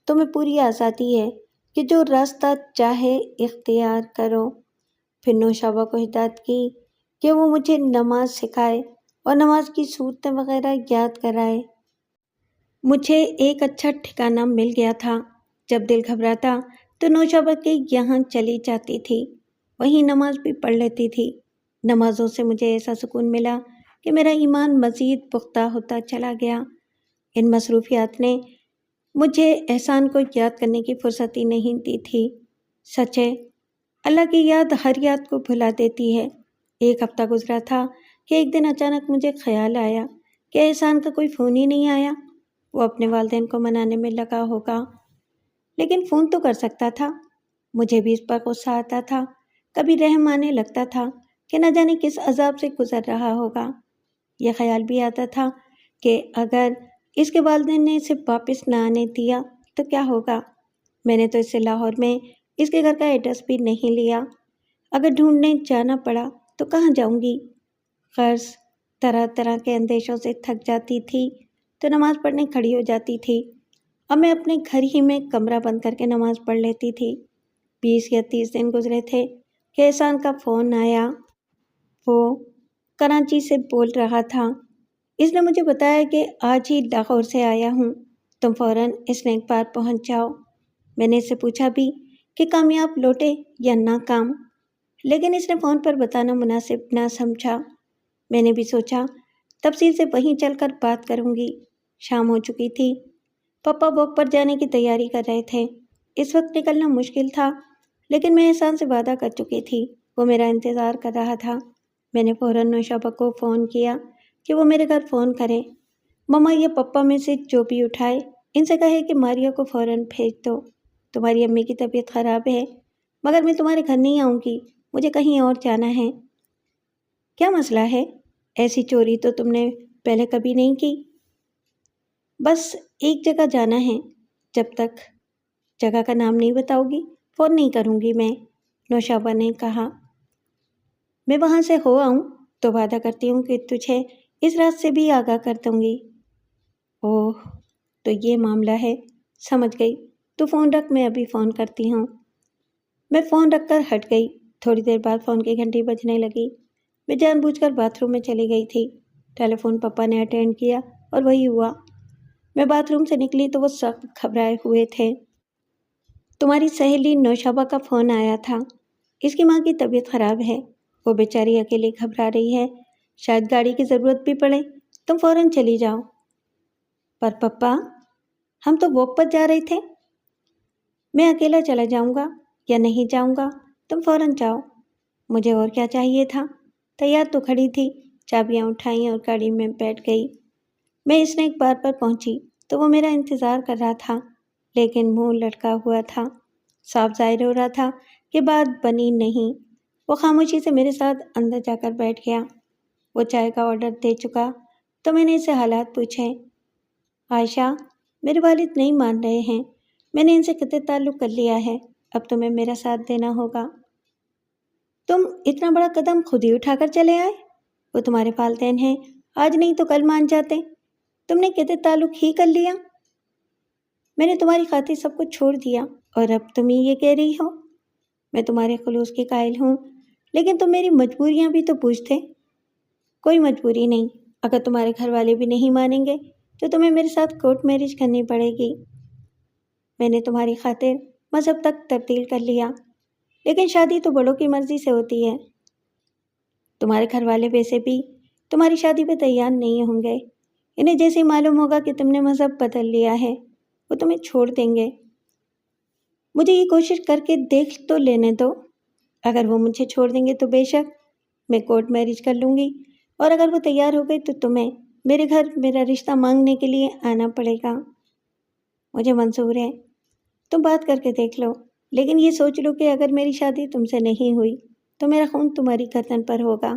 تمہیں پوری آزادی ہے کہ جو راستہ چاہے اختیار کرو۔ پھر نوشابہ کو ہدایت کی کہ وہ مجھے نماز سکھائے اور نماز کی صورتیں وغیرہ یاد کرائے۔ مجھے ایک اچھا ٹھکانہ مل گیا تھا۔ جب دل گھبراتا تو نوشابہ کے یہاں چلی جاتی تھی، وہیں نماز بھی پڑھ لیتی تھی۔ نمازوں سے مجھے ایسا سکون ملا کہ میرا ایمان مزید پختہ ہوتا چلا گیا۔ ان مصروفیات نے مجھے احسان کو یاد کرنے کی فرصت ہی نہیں دی تھی۔ سچ ہے، اللہ کی یاد ہر یاد کو بھلا دیتی ہے۔ ایک ہفتہ گزرا تھا کہ ایک دن اچانک مجھے خیال آیا کہ احسان کا کوئی فون ہی نہیں آیا۔ وہ اپنے والدین کو منانے میں لگا ہوگا، لیکن فون تو کر سکتا تھا۔ مجھے بھی اس پر غصہ آتا تھا۔ کبھی رحم آنے لگتا تھا کہ نہ جانے کس عذاب سے گزر رہا ہوگا۔ یہ خیال بھی آتا تھا کہ اگر اس کے والدین نے اسے واپس نہ آنے دیا تو کیا ہوگا۔ میں نے تو اس سے لاہور میں اس کے گھر کا ایڈریس بھی نہیں لیا۔ اگر ڈھونڈنے جانا پڑا تو کہاں جاؤں گی؟ غرض طرح طرح کے اندیشوں سے تھک جاتی تھی تو نماز پڑھنے کھڑی ہو جاتی تھی۔ اب میں اپنے گھر ہی میں کمرہ بند کر کے نماز پڑھ لیتی تھی۔ 20 یا 30 دن گزرے تھے کہ احسان کا فون آیا۔ وہ کراچی سے بول رہا تھا۔ اس نے مجھے بتایا کہ آج ہی لاہور سے آیا ہوں، تم فوراً اسنیک بار پہنچ جاؤ۔ میں نے اس سے پوچھا بھی کہ کامیاب لوٹے یا ناکام، لیکن اس نے فون پر بتانا مناسب نہ سمجھا۔ میں نے بھی سوچا تفصیل سے وہیں چل کر بات کروں گی۔ شام ہو چکی تھی۔ پپا واک پر جانے کی تیاری کر رہے تھے۔ اس وقت نکلنا مشکل تھا، لیکن میں احسان سے وعدہ کر چکی تھی، وہ میرا انتظار کر رہا تھا۔ میں نے فوراً نوشابہ کو فون کیا کہ وہ میرے گھر فون کرے۔ مما یا پپا میں سے جو بھی اٹھائے، ان سے کہے کہ ماریا کو فوراً بھیج دو۔ تمہاری امی کی طبیعت خراب ہے، مگر میں تمہارے گھر نہیں آؤں گی، مجھے کہیں اور جانا ہے۔ کیا مسئلہ ہے؟ ایسی چوری تو تم نے پہلے کبھی نہیں کی۔ بس ایک جگہ جانا ہے، جب تک جگہ کا نام نہیں بتاؤ گی فون نہیں کروں گی میں، نوشابہ نے کہا۔ میں وہاں سے ہو آؤں تو وعدہ کرتی ہوں کہ تجھے اس رات سے بھی آگاہ کر دوں گی۔ اوہ، تو یہ معاملہ ہے، سمجھ گئی۔ تو فون رکھ، میں ابھی فون کرتی ہوں۔ میں فون رکھ کر ہٹ گئی۔ تھوڑی دیر بعد فون کی گھنٹی بجنے لگی۔ میں جان بوجھ کر باتھ روم میں چلی گئی تھی۔ ٹیلی فون پپا نے اٹینڈ کیا اور وہی ہوا۔ میں باتھ روم سے نکلی تو وہ سخت گھبرائے ہوئے تھے۔ تمہاری سہیلی نوشابہ کا فون آیا تھا۔ اس کی ماں کی طبیعت خراب ہے، وہ بیچاری اکیلے گھبرا رہی ہے، شاید گاڑی کی ضرورت بھی پڑے، تم فوراً چلی جاؤ۔ پر پپا، ہم تو واک پر جا رہے تھے۔ میں اکیلا چلا جاؤں گا یا نہیں جاؤں گا، تم فوراً جاؤ۔ مجھے اور کیا چاہیے تھا؟ تیار تو کھڑی تھی، چابیاں اٹھائیں اور گاڑی میں بیٹھ گئی۔ میں اسنیک بار پر پہنچی تو وہ میرا انتظار کر رہا تھا، لیکن منہ لٹکا ہوا تھا۔ صاف ظاہر ہو رہا تھا کہ بات بنی نہیں۔ وہ خاموشی سے میرے ساتھ اندر جا کر بیٹھ گیا۔ وہ چائے کا آرڈر دے چکا تو میں نے اسے حالات پوچھے۔ عائشہ، میرے والد نہیں مان رہے ہیں، میں نے ان سے قطع تعلق کر لیا ہے، اب تمہیں میرا ساتھ دینا ہوگا۔ تم اتنا بڑا قدم خود ہی اٹھا کر چلے آئے؟ وہ تمہارے والدین ہیں، آج نہیں تو کل مان جاتے۔ تم نے قطع تعلق ہی کر لیا۔ میں نے تمہاری خاطر سب کچھ چھوڑ دیا اور اب تم ہی یہ کہہ رہی ہو؟ میں تمہارے خلوص کی قائل ہوں، لیکن تم میری مجبوریاں بھی تو پوچھتے۔ کوئی مجبوری نہیں، اگر تمہارے گھر والے بھی نہیں مانیں گے تو تمہیں میرے ساتھ کورٹ میرج کرنی پڑے گی۔ میں نے تمہاری خاطر مذہب تک تبدیل کر لیا، لیکن شادی تو بڑوں کی مرضی سے ہوتی ہے۔ تمہارے گھر والے ویسے بھی تمہاری شادی پہ تیار نہیں ہوں گے۔ انہیں جیسے ہی معلوم ہوگا کہ تم نے مذہب بدل لیا ہے، وہ تمہیں چھوڑ دیں گے۔ مجھے یہ کوشش کر کے دیکھ تو لینے دو۔ اگر وہ مجھے چھوڑ دیں گے تو بے شک میں کورٹ میرج کر لوں گی، اور اگر وہ تیار ہو گئے تو تمہیں میرے گھر میرا رشتہ مانگنے کے لیے آنا پڑے گا۔ مجھے منظور ہے، تم بات کر کے دیکھ لو، لیکن یہ سوچ لو کہ اگر میری شادی تم سے نہیں ہوئی تو میرا خون تمہاری گردن پر ہوگا۔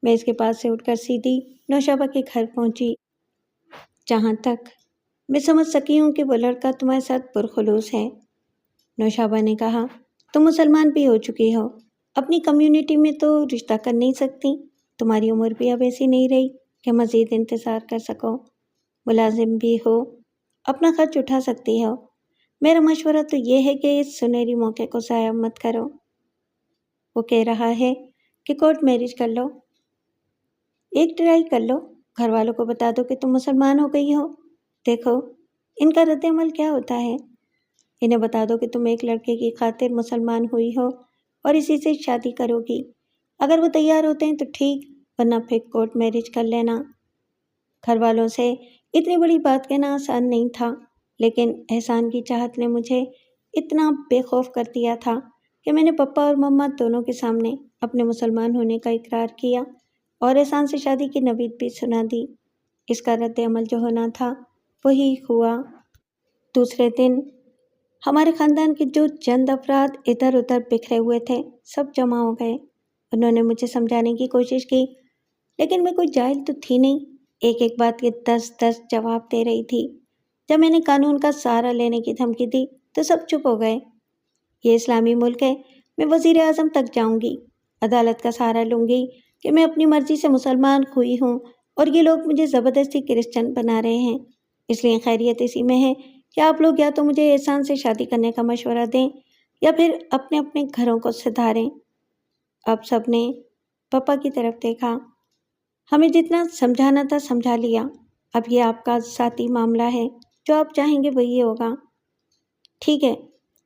میں اس کے پاس سے اٹھ کر سیدھی نوشابہ کے گھر پہنچی۔ جہاں تک میں سمجھ سکی ہوں کہ وہ لڑکا تمہارے ساتھ پرخلوص ہے۔ نوشابہ نے کہا، تم مسلمان بھی ہو چکی ہو، اپنی کمیونٹی میں تو رشتہ کر نہیں سکتی، تمہاری عمر بھی اب ایسی نہیں رہی کہ مزید انتظار کر سکو، ملازم بھی ہو، اپنا خرچ اٹھا سکتی ہو۔ میرا مشورہ تو یہ ہے کہ اس سنہری موقع کو ضائع مت کرو۔ وہ کہہ رہا ہے کہ کورٹ میرج کر لو، ایک ٹرائی کر لو، گھر والوں کو بتا دو کہ تم مسلمان ہو گئی ہو، دیکھو ان کا رد عمل کیا ہوتا ہے۔ انہیں بتا دو کہ تم ایک لڑکے کی خاطر مسلمان ہوئی ہو اور اسی سے شادی کرو گی۔ اگر وہ تیار ہوتے ہیں تو ٹھیک، ورنہ پھر کورٹ میرج کر لینا۔ گھر والوں سے اتنی بڑی بات کہنا آسان نہیں تھا، لیکن احسان کی چاہت نے مجھے اتنا بے خوف کر دیا تھا کہ میں نے پپا اور مما دونوں کے سامنے اپنے مسلمان ہونے کا اقرار کیا اور احسان سے شادی کی نوید بھی سنا دی۔ اس کا رد عمل جو ہونا تھا وہی ہوا۔ دوسرے دن ہمارے خاندان کے جو چند افراد ادھر ادھر بکھرے ہوئے تھے سب جمع ہو گئے۔ انہوں نے مجھے سمجھانے کی کوشش کی، لیکن میں کوئی جاہل تو تھی نہیں، ایک ایک بات کے 10 جواب دے رہی تھی۔ جب میں نے قانون کا سہارا لینے کی دھمکی دی تو سب چپ ہو گئے۔ یہ اسلامی ملک ہے، میں وزیر اعظم تک جاؤں گی، عدالت کا سہارا لوں گی کہ میں اپنی مرضی سے مسلمان ہوئی ہوں اور یہ لوگ مجھے زبردستی کرسچن بنا رہے ہیں۔ اس لیے خیریت اسی میں ہے کہ آپ لوگ یا تو مجھے احسان سے شادی کرنے کا مشورہ دیں یا پھر اپنے اپنے گھروں کو سدھاریں۔ اب سب نے پپا کی طرف دیکھا۔ ہمیں جتنا سمجھانا تھا سمجھا لیا، اب یہ آپ کا ذاتی معاملہ ہے، جو آپ چاہیں گے وہی ہوگا۔ ٹھیک ہے،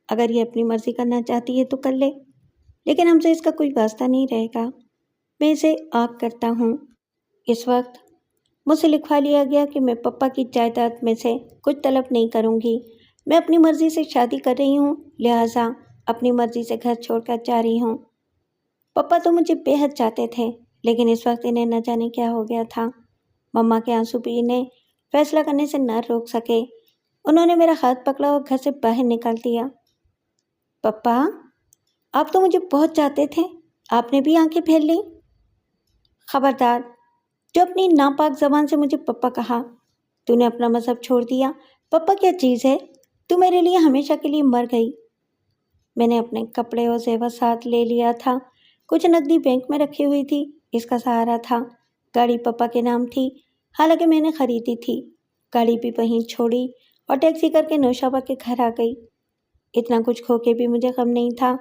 اگر یہ اپنی مرضی کرنا چاہتی ہے تو کر لے، لیکن ہم سے اس کا کوئی واسطہ نہیں رہے گا۔ میں اسے آگ کرتا ہوں۔ اس وقت مجھ سے لکھوا لیا گیا کہ میں پپا کی جائیداد میں سے کچھ طلب نہیں کروں گی۔ میں اپنی مرضی سے شادی کر رہی ہوں، لہٰذا اپنی مرضی سے گھر چھوڑ کر جا رہی ہوں۔ پپا تو مجھے بے حد چاہتے تھے، لیکن اس وقت انہیں نہ جانے کیا ہو گیا تھا۔ مما کے آنسو بھی انہیں فیصلہ کرنے سے نہ روک سکے۔ انہوں نے میرا ہاتھ پکڑا اور گھر سے باہر نکال دیا۔ پپا، آپ تو مجھے بہت چاہتے تھے، آپ نے بھی آنکھیں پھیر لیں؟ خبردار، جو اپنی ناپاک زبان سے مجھے پپا کہا۔ تو نے اپنا مذہب چھوڑ دیا۔ پپا کیا چیز ہے، تو میرے لیے ہمیشہ کے لیے مر گئی۔ میں نے اپنے کپڑے اور زیور ساتھ لے لیا تھا، کچھ نقدی بینک میں رکھی ہوئی تھی، اس کا سہارا تھا۔ گاڑی پپا کے نام تھی، حالانکہ میں نے خریدی تھی۔ گاڑی بھی وہیں چھوڑی اور ٹیکسی کر کے نوشابہ کے گھر آ گئی۔ اتنا کچھ کھو کے بھی مجھے غم نہیں تھا،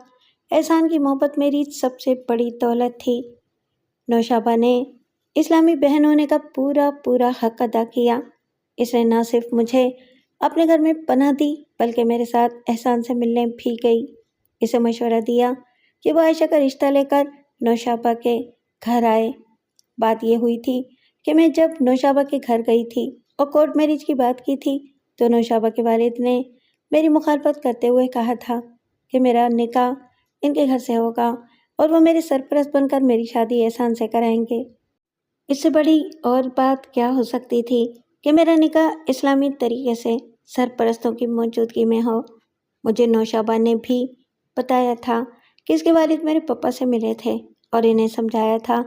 احسان کی محبت میری سب سے بڑی دولت تھی۔ نوشابہ نے اسلامی بہن ہونے کا پورا حق ادا کیا۔ اس نے نہ صرف مجھے اپنے گھر میں پناہ دی بلکہ میرے ساتھ احسان سے ملنے بھی گئی۔ اسے مشورہ دیا کہ وہ عائشہ کا رشتہ لے کر نوشابہ کے گھر آئے۔ بات یہ ہوئی تھی کہ میں جب نوشابہ کے گھر گئی تھی اور کورٹ میرج کی بات کی تھی تو نوشابہ کے والد نے میری مخالفت کرتے ہوئے کہا تھا کہ میرا نکاح ان کے گھر سے ہوگا اور وہ میرے سرپرست بن کر میری شادی احسان سے کرائیں گے۔ اس سے بڑی اور بات کیا ہو سکتی تھی کہ میرا نکاح اسلامی طریقے سے سرپرستوں کی موجودگی میں ہو۔ مجھے نوشابہ نے بھی بتایا تھا کہ اس کے والد میرے پپا سے ملے تھے اور انہیں سمجھایا تھا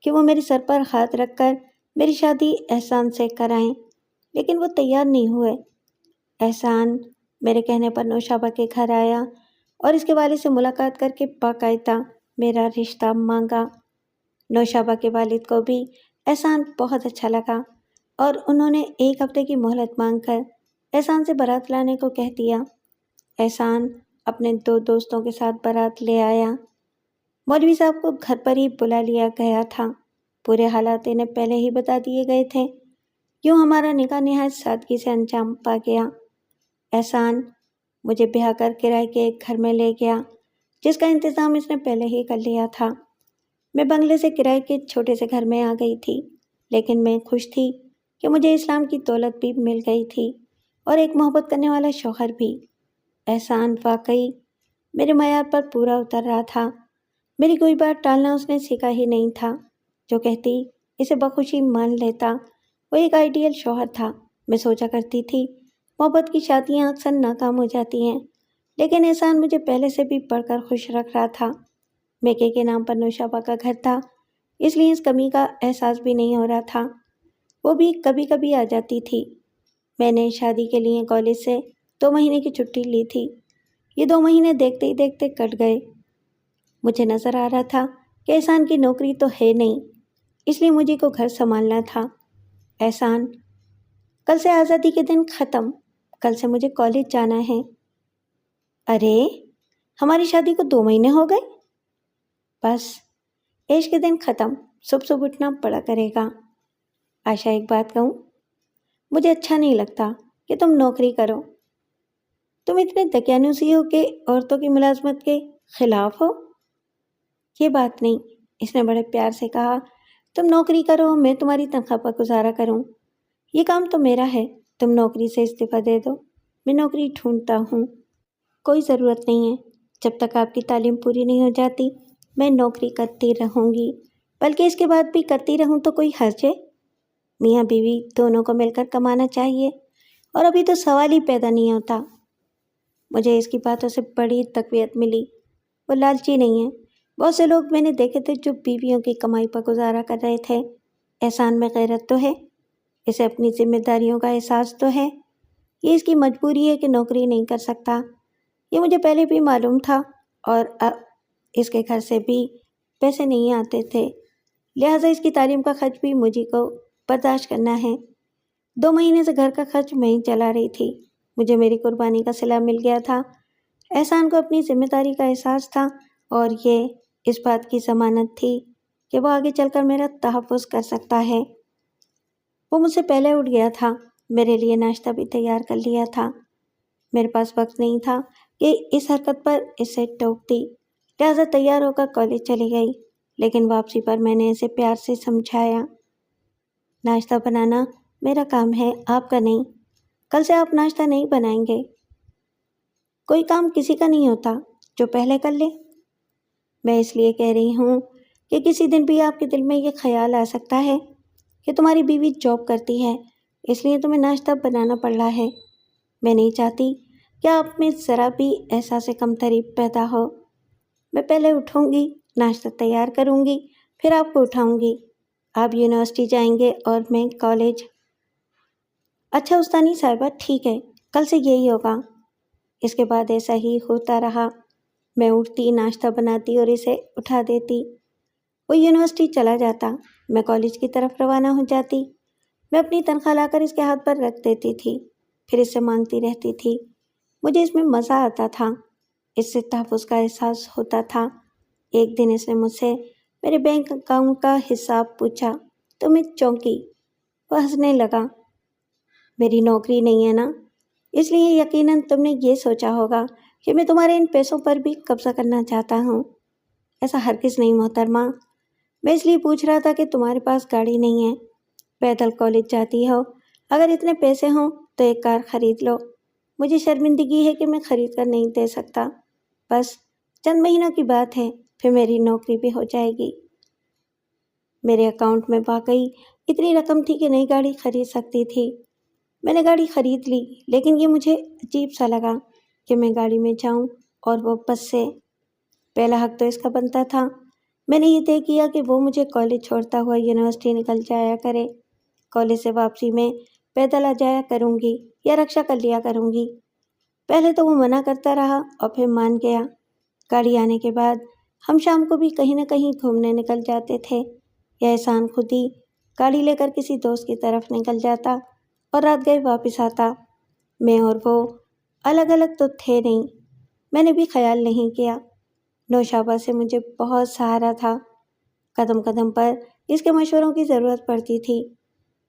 کہ وہ میرے سر پر ہاتھ رکھ کر میری شادی احسان سے کرائیں، لیکن وہ تیار نہیں ہوئے۔ احسان میرے کہنے پر نوشابہ کے گھر آیا اور اس کے والد سے ملاقات کر کے باقاعدہ میرا رشتہ مانگا۔ نوشابہ کے والد کو بھی احسان بہت اچھا لگا اور انہوں نے 1 ہفتے کی مہلت مانگ کر احسان سے بارات لانے کو کہہ دیا۔ احسان اپنے 2 دوستوں کے ساتھ بارات لے آیا۔ مولوی صاحب کو گھر پر ہی بلا لیا گیا تھا۔ پورے حالات انہیں پہلے ہی بتا دیے گئے تھے۔ یوں ہمارا نکاح نہایت سادگی سے انجام پا گیا۔ احسان مجھے بیاہ کر کرائے کے ایک گھر میں لے گیا جس کا انتظام اس نے پہلے ہی کر لیا تھا۔ میں بنگلے سے کرائے کے چھوٹے سے گھر میں آ گئی تھی، لیکن میں خوش تھی کہ مجھے اسلام کی دولت بھی مل گئی تھی اور ایک محبت کرنے والا شوہر بھی۔ احسان واقعی میرے معیار پر پورا اتر رہا تھا۔ میری کوئی بات ٹالنا اس نے سیکھا ہی نہیں تھا۔ جو کہتی اسے بخوشی مان لیتا۔ وہ ایک آئیڈیل شوہر تھا۔ میں سوچا کرتی تھی محبت کی شادیاں اکثر ناکام ہو جاتی ہیں، لیکن احسان مجھے پہلے سے بھی بڑھ کر خوش رکھ رہا تھا۔ میکے کے نام پر نوشابہ کا گھر تھا، اس لیے اس کمی کا احساس بھی نہیں ہو رہا تھا۔ وہ بھی کبھی کبھی آ جاتی تھی۔ میں نے شادی کے لیے کالج سے 2 مہینے کی چھٹی لی تھی۔ یہ 2 مہینے دیکھتے ہی دیکھتے کٹ گئے۔ مجھے نظر آ رہا تھا کہ احسان کی نوکری تو ہے نہیں، اس لیے مجھے کو گھر سنبھالنا تھا۔ احسان، کل سے آزادی کے دن ختم، کل سے مجھے کالج جانا ہے۔ ارے ہماری شادی کو 2 مہینے ہو گئے۔ بس عیش کے دن ختم، صبح صبح اٹھنا پڑا کرے گا۔ عائشہ ایک بات کہوں، مجھے اچھا نہیں لگتا کہ تم نوکری کرو۔ تم اتنے دقیانوسی ہو کہ عورتوں کی ملازمت کے خلاف ہو۔ یہ بات نہیں، اس نے بڑے پیار سے کہا، تم نوکری کرو، میں تمہاری تنخواہ پر گزارا کروں۔ یہ کام تو میرا ہے، تم نوکری سے استعفیٰ دے دو، میں نوکری ڈھونڈتا ہوں۔ کوئی ضرورت نہیں ہے، جب تک آپ کی تعلیم پوری نہیں ہو جاتی میں نوکری کرتی رہوں گی، بلکہ اس کے بعد بھی کرتی رہوں تو کوئی حرج ہے؟ میاں بیوی دونوں کو مل کر کمانا چاہیے، اور ابھی تو سوال ہی پیدا نہیں ہوتا۔ مجھے اس کی باتوں سے بڑی تقویت ملی۔ وہ لالچی نہیں ہے۔ بہت سے لوگ میں نے دیکھے تھے جو بیویوں کی کمائی پر گزارا کر رہے تھے۔ احسان میں غیرت تو ہے، اسے اپنی ذمہ داریوں کا احساس تو ہے۔ یہ اس کی مجبوری ہے کہ نوکری نہیں کر سکتا۔ یہ مجھے پہلے بھی معلوم تھا، اور اس کے گھر سے بھی پیسے نہیں آتے تھے، لہٰذا اس کی تعلیم کا خرچ بھی مجھے کو برداشت کرنا ہے۔ 2 مہینے سے گھر کا خرچ میں ہی چلا رہی تھی۔ مجھے میری قربانی کا صلہ مل گیا تھا۔ احسان کو اپنی ذمہ داری کا احساس تھا، اور یہ اس بات کی ضمانت تھی کہ وہ آگے چل کر میرا تحفظ کر سکتا ہے۔ وہ مجھ سے پہلے اٹھ گیا تھا، میرے لیے ناشتہ بھی تیار کر لیا تھا۔ میرے پاس وقت نہیں تھا کہ اس حرکت پر اسے ٹوکتی، لہٰذا تیار ہو کر کالج چلی گئی، لیکن واپسی پر میں نے اسے پیار سے سمجھایا، ناشتہ بنانا میرا کام ہے، آپ کا نہیں۔ کل سے آپ ناشتہ نہیں بنائیں گے۔ کوئی کام کسی کا نہیں ہوتا جو پہلے کر لے۔ میں اس لیے کہہ رہی ہوں کہ کسی دن بھی آپ کے دل میں یہ خیال آ سکتا ہے کہ تمہاری بیوی جاب کرتی ہے، اس لیے تمہیں ناشتہ بنانا پڑ رہا ہے۔ میں نہیں چاہتی کہ آپ میں ذرا بھی احساس کمتری پیدا ہو۔ میں پہلے اٹھوں گی، ناشتہ تیار کروں گی، پھر آپ کو اٹھاؤں گی۔ آپ یونیورسٹی جائیں گے اور میں کالج۔ اچھا استانی صاحبہ، ٹھیک ہے، کل سے یہی ہوگا۔ اس کے بعد ایسا ہی ہوتا رہا۔ میں اٹھتی، ناشتہ بناتی اور اسے اٹھا دیتی۔ وہ یونیورسٹی چلا جاتا، میں کالج کی طرف روانہ ہو جاتی۔ میں اپنی تنخواہ لا کر اس کے ہاتھ پر رکھ دیتی تھی، پھر اس سے مانگتی رہتی تھی۔ مجھے اس میں مزہ آتا تھا، اس سے تحفظ کا احساس ہوتا تھا۔ ایک دن اس نے مجھ سے میرے بینک اکاؤنٹ کا حساب پوچھا تو میں چونکی۔ وہ ہنسنے لگا۔ میری نوکری نہیں ہے نا؟ اس لیے یقیناً تم نے یہ سوچا ہوگا کہ میں تمہارے ان پیسوں پر بھی قبضہ کرنا چاہتا ہوں۔ ایسا ہرگز نہیں محترمہ، میں اس لیے پوچھ رہا تھا کہ تمہارے پاس گاڑی نہیں ہے، پیدل کالج جاتی ہو، اگر اتنے پیسے ہوں تو ایک کار خرید لو۔ مجھے شرمندگی ہے کہ میں خرید کر نہیں دے سکتا، بس چند مہینوں کی بات ہے، پھر میری نوکری بھی ہو جائے گی۔ میرے اکاؤنٹ میں واقعی اتنی رقم تھی کہ نئی گاڑی خرید سکتی تھی۔ میں نے گاڑی خرید لی، لیکن یہ مجھے عجیب سا لگا کہ میں گاڑی میں جاؤں اور وہ بس سے۔ پہلا حق تو اس کا بنتا تھا۔ میں نے یہ طے کیا کہ وہ مجھے کالج چھوڑتا ہوا یونیورسٹی نکل جایا کرے۔ کالج سے واپسی میں پیدل آ جایا کروں گی یا رکشہ کر لیا کروں گی۔ پہلے تو وہ منع کرتا رہا اور پھر مان گیا۔ گاڑی آنے کے بعد ہم شام کو بھی کہیں نہ کہیں گھومنے نکل جاتے تھے، یا احسان خود ہی گاڑی لے کر کسی دوست کی طرف نکل جاتا اور رات گئے واپس آتا۔ میں اور وہ الگ الگ تو تھے نہیں، میں نے بھی خیال نہیں کیا۔ نوشابہ سے مجھے بہت سہارا تھا، قدم قدم پر اس کے مشوروں کی ضرورت پڑتی تھی۔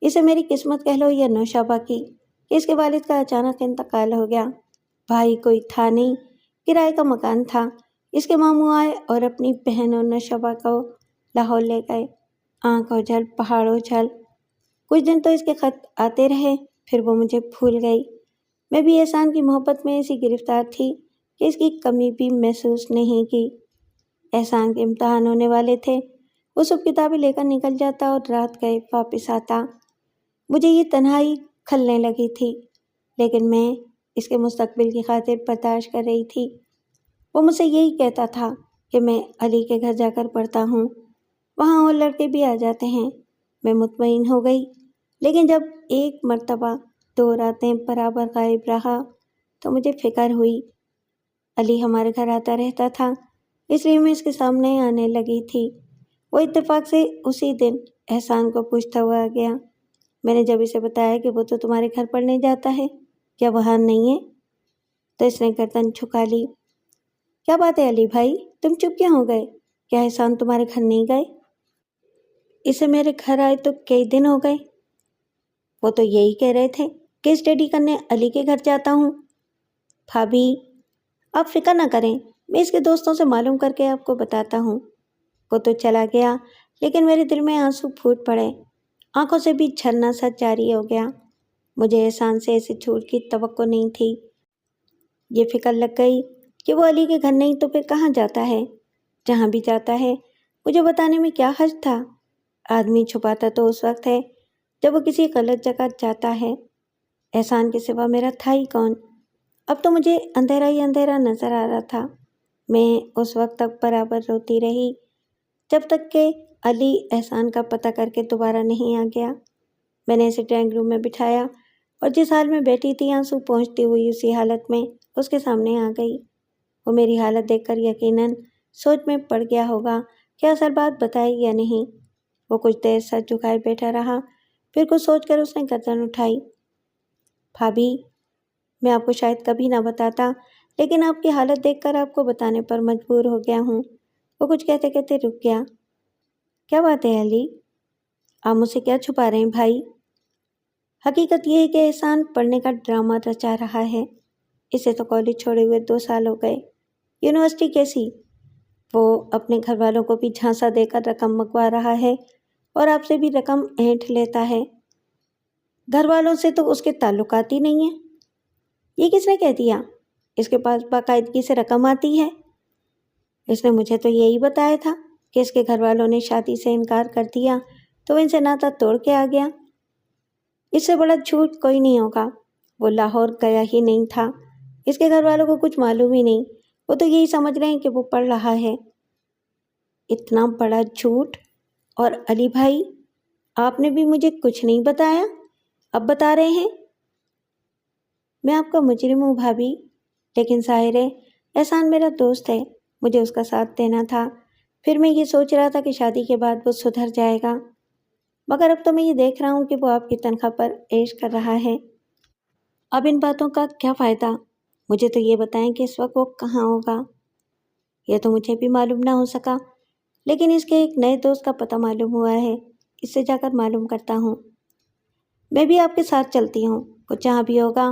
اسے میری قسمت کہہ لو یا نوشابہ کی کہ اس کے والد کا اچانک انتقال ہو گیا۔ بھائی کوئی تھا نہیں، کرائے کا مکان تھا۔ اس کے ماموں آئے اور اپنی بہن اور نوشابہ کو لاہور لے گئے۔ آنکھ اوجھل پہاڑ اوجھل۔ کچھ دن تو اس کے خط آتے رہے، پھر وہ مجھے بھول گئی۔ میں بھی احسان کی محبت میں ایسی گرفتار تھی کہ اس کی کمی بھی محسوس نہیں کی۔ احسان کے امتحان ہونے والے تھے، وہ سب کتابیں لے کر نکل جاتا اور رات گئے واپس آتا۔ مجھے یہ تنہائی کھلنے لگی تھی، لیکن میں اس کے مستقبل کی خاطر برداشت کر رہی تھی۔ وہ مجھ سے یہی کہتا تھا کہ میں علی کے گھر جا کر پڑھتا ہوں، وہاں اور لڑکے بھی آ جاتے ہیں۔ میں مطمئن ہو گئی، لیکن جب ایک مرتبہ 2 راتیں برابر غائب رہا تو مجھے فکر ہوئی۔ علی ہمارے گھر آتا رہتا تھا، اس لیے میں اس کے سامنے آنے لگی تھی۔ وہ اتفاق سے اسی دن احسان کو پوچھتا ہوا گیا۔ میں نے جب اسے بتایا کہ وہ تو تمہارے گھر پڑھنے جاتا ہے، کیا وہاں نہیں ہے، تو اس نے گردن جھکا لی۔ کیا بات ہے علی بھائی، تم چپ کیوں ہو گئے؟ کیا احسان تمہارے گھر نہیں گئے؟ اسے میرے گھر آئے تو کئی دن ہو گئے۔ وہ تو یہی کہہ رہے تھے کہ اسٹڈی کرنے علی کے گھر جاتا ہوں۔ بھابھی آپ فکر نہ کریں، میں اس کے دوستوں سے معلوم کر کے آپ کو بتاتا ہوں۔ وہ تو چلا گیا، لیکن میرے دل میں آنسو پھوٹ پڑے، آنکھوں سے بھی جھرنا سا جاری ہو گیا۔ مجھے احسان سے ایسے جھوٹ کی توقع نہیں تھی۔ یہ فکر لگ گئی کہ وہ علی کے گھر نہیں تو پھر کہاں جاتا ہے۔ جہاں بھی جاتا ہے مجھے بتانے میں کیا حرج تھا؟ آدمی چھپاتا تو اس وقت ہے جب وہ کسی غلط جگہ جاتا ہے۔ احسان کے سوا میرا تھا ہی کون؟ اب تو مجھے اندھیرا ہی اندھیرا نظر آ رہا تھا۔ میں اس وقت تک برابر روتی رہی جب تک کہ علی احسان کا پتہ کر کے دوبارہ نہیں آ گیا۔ میں نے اسے ڈرائنگ روم میں بٹھایا اور جس حال میں بیٹھی تھی آنسو پہنچتی ہوئی اسی حالت میں اس کے سامنے آ گئی۔ وہ میری حالت دیکھ کر یقیناً سوچ میں پڑ گیا ہوگا کہ اصل بات بتائی یا نہیں۔ وہ کچھ دیر سر جھکائے بیٹھا رہا، پھر کچھ سوچ کر اس نے گردن اٹھائی۔ بھابھی میں آپ کو شاید کبھی نہ بتاتا، لیکن آپ کی حالت دیکھ کر آپ کو بتانے پر مجبور ہو گیا ہوں۔ وہ کچھ کہتے کہتے رک گیا۔ کیا بات ہے علی؟ آپ مجھ سے کیا چھپا رہے ہیں بھائی؟ حقیقت یہ ہے کہ احسان پڑھنے کا ڈرامہ رچا رہا ہے۔ اسے تو کالج چھوڑے ہوئے 2 سال ہو گئے، یونیورسٹی کیسی؟ وہ اپنے گھر والوں کو بھی جھانسا دے کر رقم منگوا رہا ہے اور آپ سے بھی رقم اینٹھ لیتا ہے۔ گھر والوں سے تو اس کے تعلقات ہی نہیں ہیں۔ یہ کس نے کہہ دیا؟ اس کے پاس باقاعدگی سے رقم آتی ہے۔ اس نے مجھے تو یہی بتایا تھا کہ اس کے گھر والوں نے شادی سے انکار کر دیا تو وہ ان سے ناطہ توڑ کے آ گیا۔ اس سے بڑا جھوٹ کوئی نہیں ہوگا۔ وہ لاہور گیا ہی نہیں تھا، اس کے گھر والوں کو کچھ معلوم ہی نہیں، وہ تو یہی سمجھ رہے ہیں کہ وہ پڑھ رہا ہے۔ اتنا بڑا جھوٹ! اور علی بھائی آپ نے بھی مجھے کچھ نہیں بتایا، اب بتا رہے ہیں؟ میں آپ کا مجرم ہوں بھابھی، لیکن ظاہر ہے احسان میرا دوست ہے، مجھے اس کا ساتھ دینا تھا۔ پھر میں یہ سوچ رہا تھا کہ شادی کے بعد وہ سدھر جائے گا، مگر اب تو میں یہ دیکھ رہا ہوں کہ وہ آپ کی تنخواہ پر عیش کر رہا ہے۔ اب ان باتوں کا کیا فائدہ؟ مجھے تو یہ بتائیں کہ اس وقت وہ کہاں ہوگا؟ یہ تو مجھے بھی معلوم نہ ہو سکا، لیکن اس کے ایک نئے دوست کا پتہ معلوم ہوا ہے، اس سے جا کر معلوم کرتا ہوں۔ میں بھی آپ کے ساتھ چلتی ہوں، وہ جہاں بھی ہوگا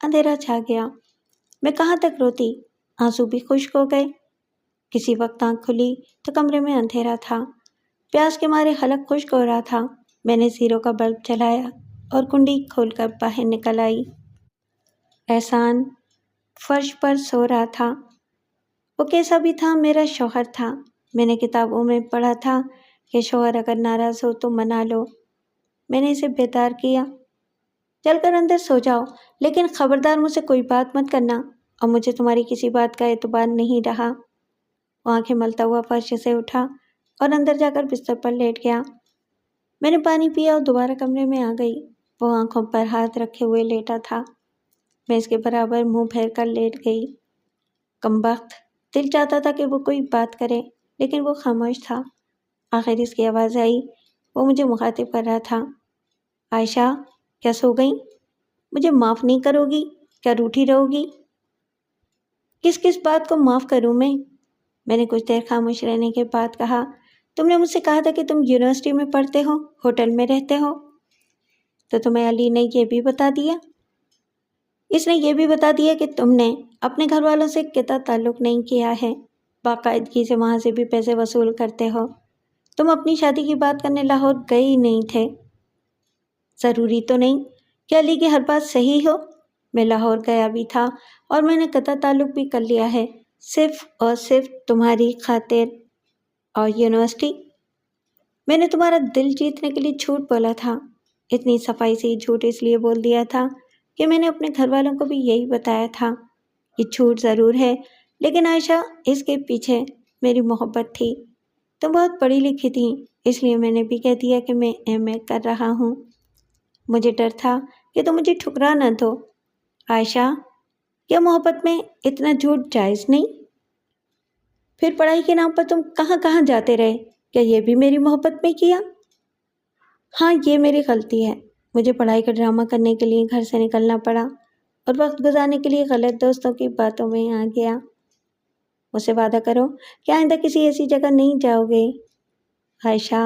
اندھیرا چھا گیا۔ میں کہاں تک روتی؟ آنسو بھی خشک ہو گئے۔ کسی وقت آنکھ کھلی تو کمرے میں اندھیرا تھا۔ پیاس کے مارے حلق خشک ہو رہا تھا۔ میں نے زیرو کا بلب جلایا اور کنڈی کھول کر باہر نکل آئی۔ احسان فرش پر سو رہا تھا۔ وہ کیسا بھی تھا، میرا شوہر تھا۔ میں نے کتابوں میں پڑھا تھا کہ شوہر اگر ناراض ہو تو منا لو۔ میں نے اسے بیدار کیا۔ چل کر اندر سو جاؤ، لیکن خبردار مجھ سے کوئی بات مت کرنا، اور مجھے تمہاری کسی بات کا اعتبار نہیں رہا۔ وہ آنکھیں ملتا ہوا فرش سے اٹھا اور اندر جا کر بستر پر لیٹ گیا۔ میں نے پانی پیا اور دوبارہ کمرے میں آ گئی۔ وہ آنکھوں پر ہاتھ رکھے ہوئے لیٹا تھا۔ میں اس کے برابر منہ پھیر کر لیٹ گئی۔ کمبخت، دل چاہتا تھا کہ وہ کوئی بات کرے، لیکن وہ خاموش تھا۔ آخر اس کی آواز آئی۔ وہ مجھے مخاطب کر رہا تھا۔ عائشہ، کیا سو گئی؟ مجھے معاف نہیں کرو گی؟ کیا روٹھی رہو گی؟ کس کس بات کو معاف کروں میں؟ میں نے کچھ دیر خاموش رہنے کے بعد کہا، تم نے مجھ سے کہا تھا کہ تم یونیورسٹی میں پڑھتے ہو، ہوٹل میں رہتے ہو، تو تمہیں علی نے یہ بھی بتا دیا؟ اس نے یہ بھی بتا دیا کہ تم نے اپنے گھر والوں سے قطع تعلق نہیں کیا ہے، باقاعدگی سے وہاں سے بھی پیسے وصول کرتے ہو۔ تم اپنی شادی کی بات کرنے لاہور گئے ہی نہیں تھے۔ ضروری تو نہیں کہ علی کی ہر بات صحیح ہو۔ میں لاہور گیا بھی تھا اور میں نے قطع تعلق بھی کر لیا ہے، صرف اور صرف تمہاری خاطر۔ اور یونیورسٹی؟ میں نے تمہارا دل جیتنے کے لیے جھوٹ بولا تھا۔ اتنی صفائی سے یہ جھوٹ اس لیے بول دیا تھا کہ میں نے اپنے گھر والوں کو بھی یہی بتایا تھا۔ یہ جھوٹ ضرور ہے، لیکن عائشہ، اس کے پیچھے میری محبت تھی۔ تم بہت پڑھی لکھی تھی، اس لیے میں نے بھی کہہ دیا کہ میں ایم اے کر رہا ہوں۔ مجھے ڈر تھا کہ تم مجھے ٹھکرا نہ دو۔ عائشہ، کیا محبت میں اتنا جھوٹ جائز نہیں؟ پھر پڑھائی کے نام پر تم کہاں کہاں جاتے رہے؟ کیا یہ بھی میری محبت میں کیا؟ ہاں، یہ میری غلطی ہے۔ مجھے پڑھائی کا ڈرامہ کرنے کے لیے گھر سے نکلنا پڑا اور وقت گزارنے کے لیے غلط دوستوں کی باتوں میں آ گیا۔ مجھ سے وعدہ کرو کہ آئندہ کسی ایسی جگہ نہیں جاؤ گے۔ عائشہ،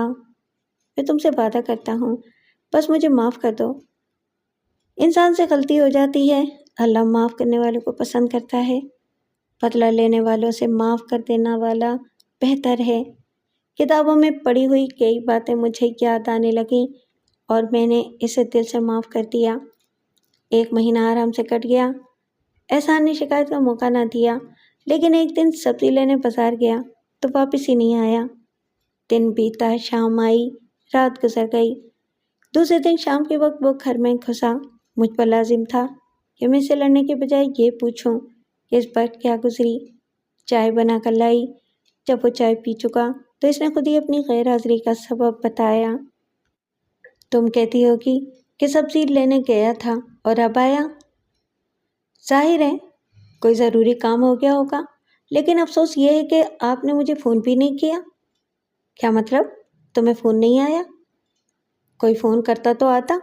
میں تم سے وعدہ کرتا ہوں، بس مجھے معاف کر دو۔ انسان سے غلطی ہو جاتی ہے، اللہ معاف کرنے والوں کو پسند کرتا ہے۔ بدلہ لینے والوں سے معاف کر دینا والا بہتر ہے۔ کتابوں میں پڑھی ہوئی کئی باتیں مجھے یاد آنے لگیں اور میں نے اسے دل سے معاف کر دیا۔ 1 مہینہ آرام سے کٹ گیا۔ احسان نے شکایت کا موقع نہ دیا، لیکن ایک دن سبزی لینے بازار گیا تو واپس ہی نہیں آیا۔ دن بیتا، شام آئی، رات گزر گئی۔ دوسرے دن شام کے وقت وہ گھر میں گھسا۔ مجھ پر لازم تھا کہ میں اسے لڑنے کے بجائے یہ پوچھوں کہ اس پر کیا گزری۔ چائے بنا کر لائی۔ جب وہ چائے پی چکا تو اس نے خود ہی اپنی غیر حاضری کا سبب بتایا۔ تم کہتی ہوگی کہ سبزی لینے گیا تھا اور اب آیا۔ ظاہر ہے کوئی ضروری کام ہو گیا ہوگا، لیکن افسوس یہ ہے کہ آپ نے مجھے فون بھی نہیں کیا۔ کیا مطلب؟ تمہیں فون نہیں آیا؟ کوئی فون کرتا تو آتا۔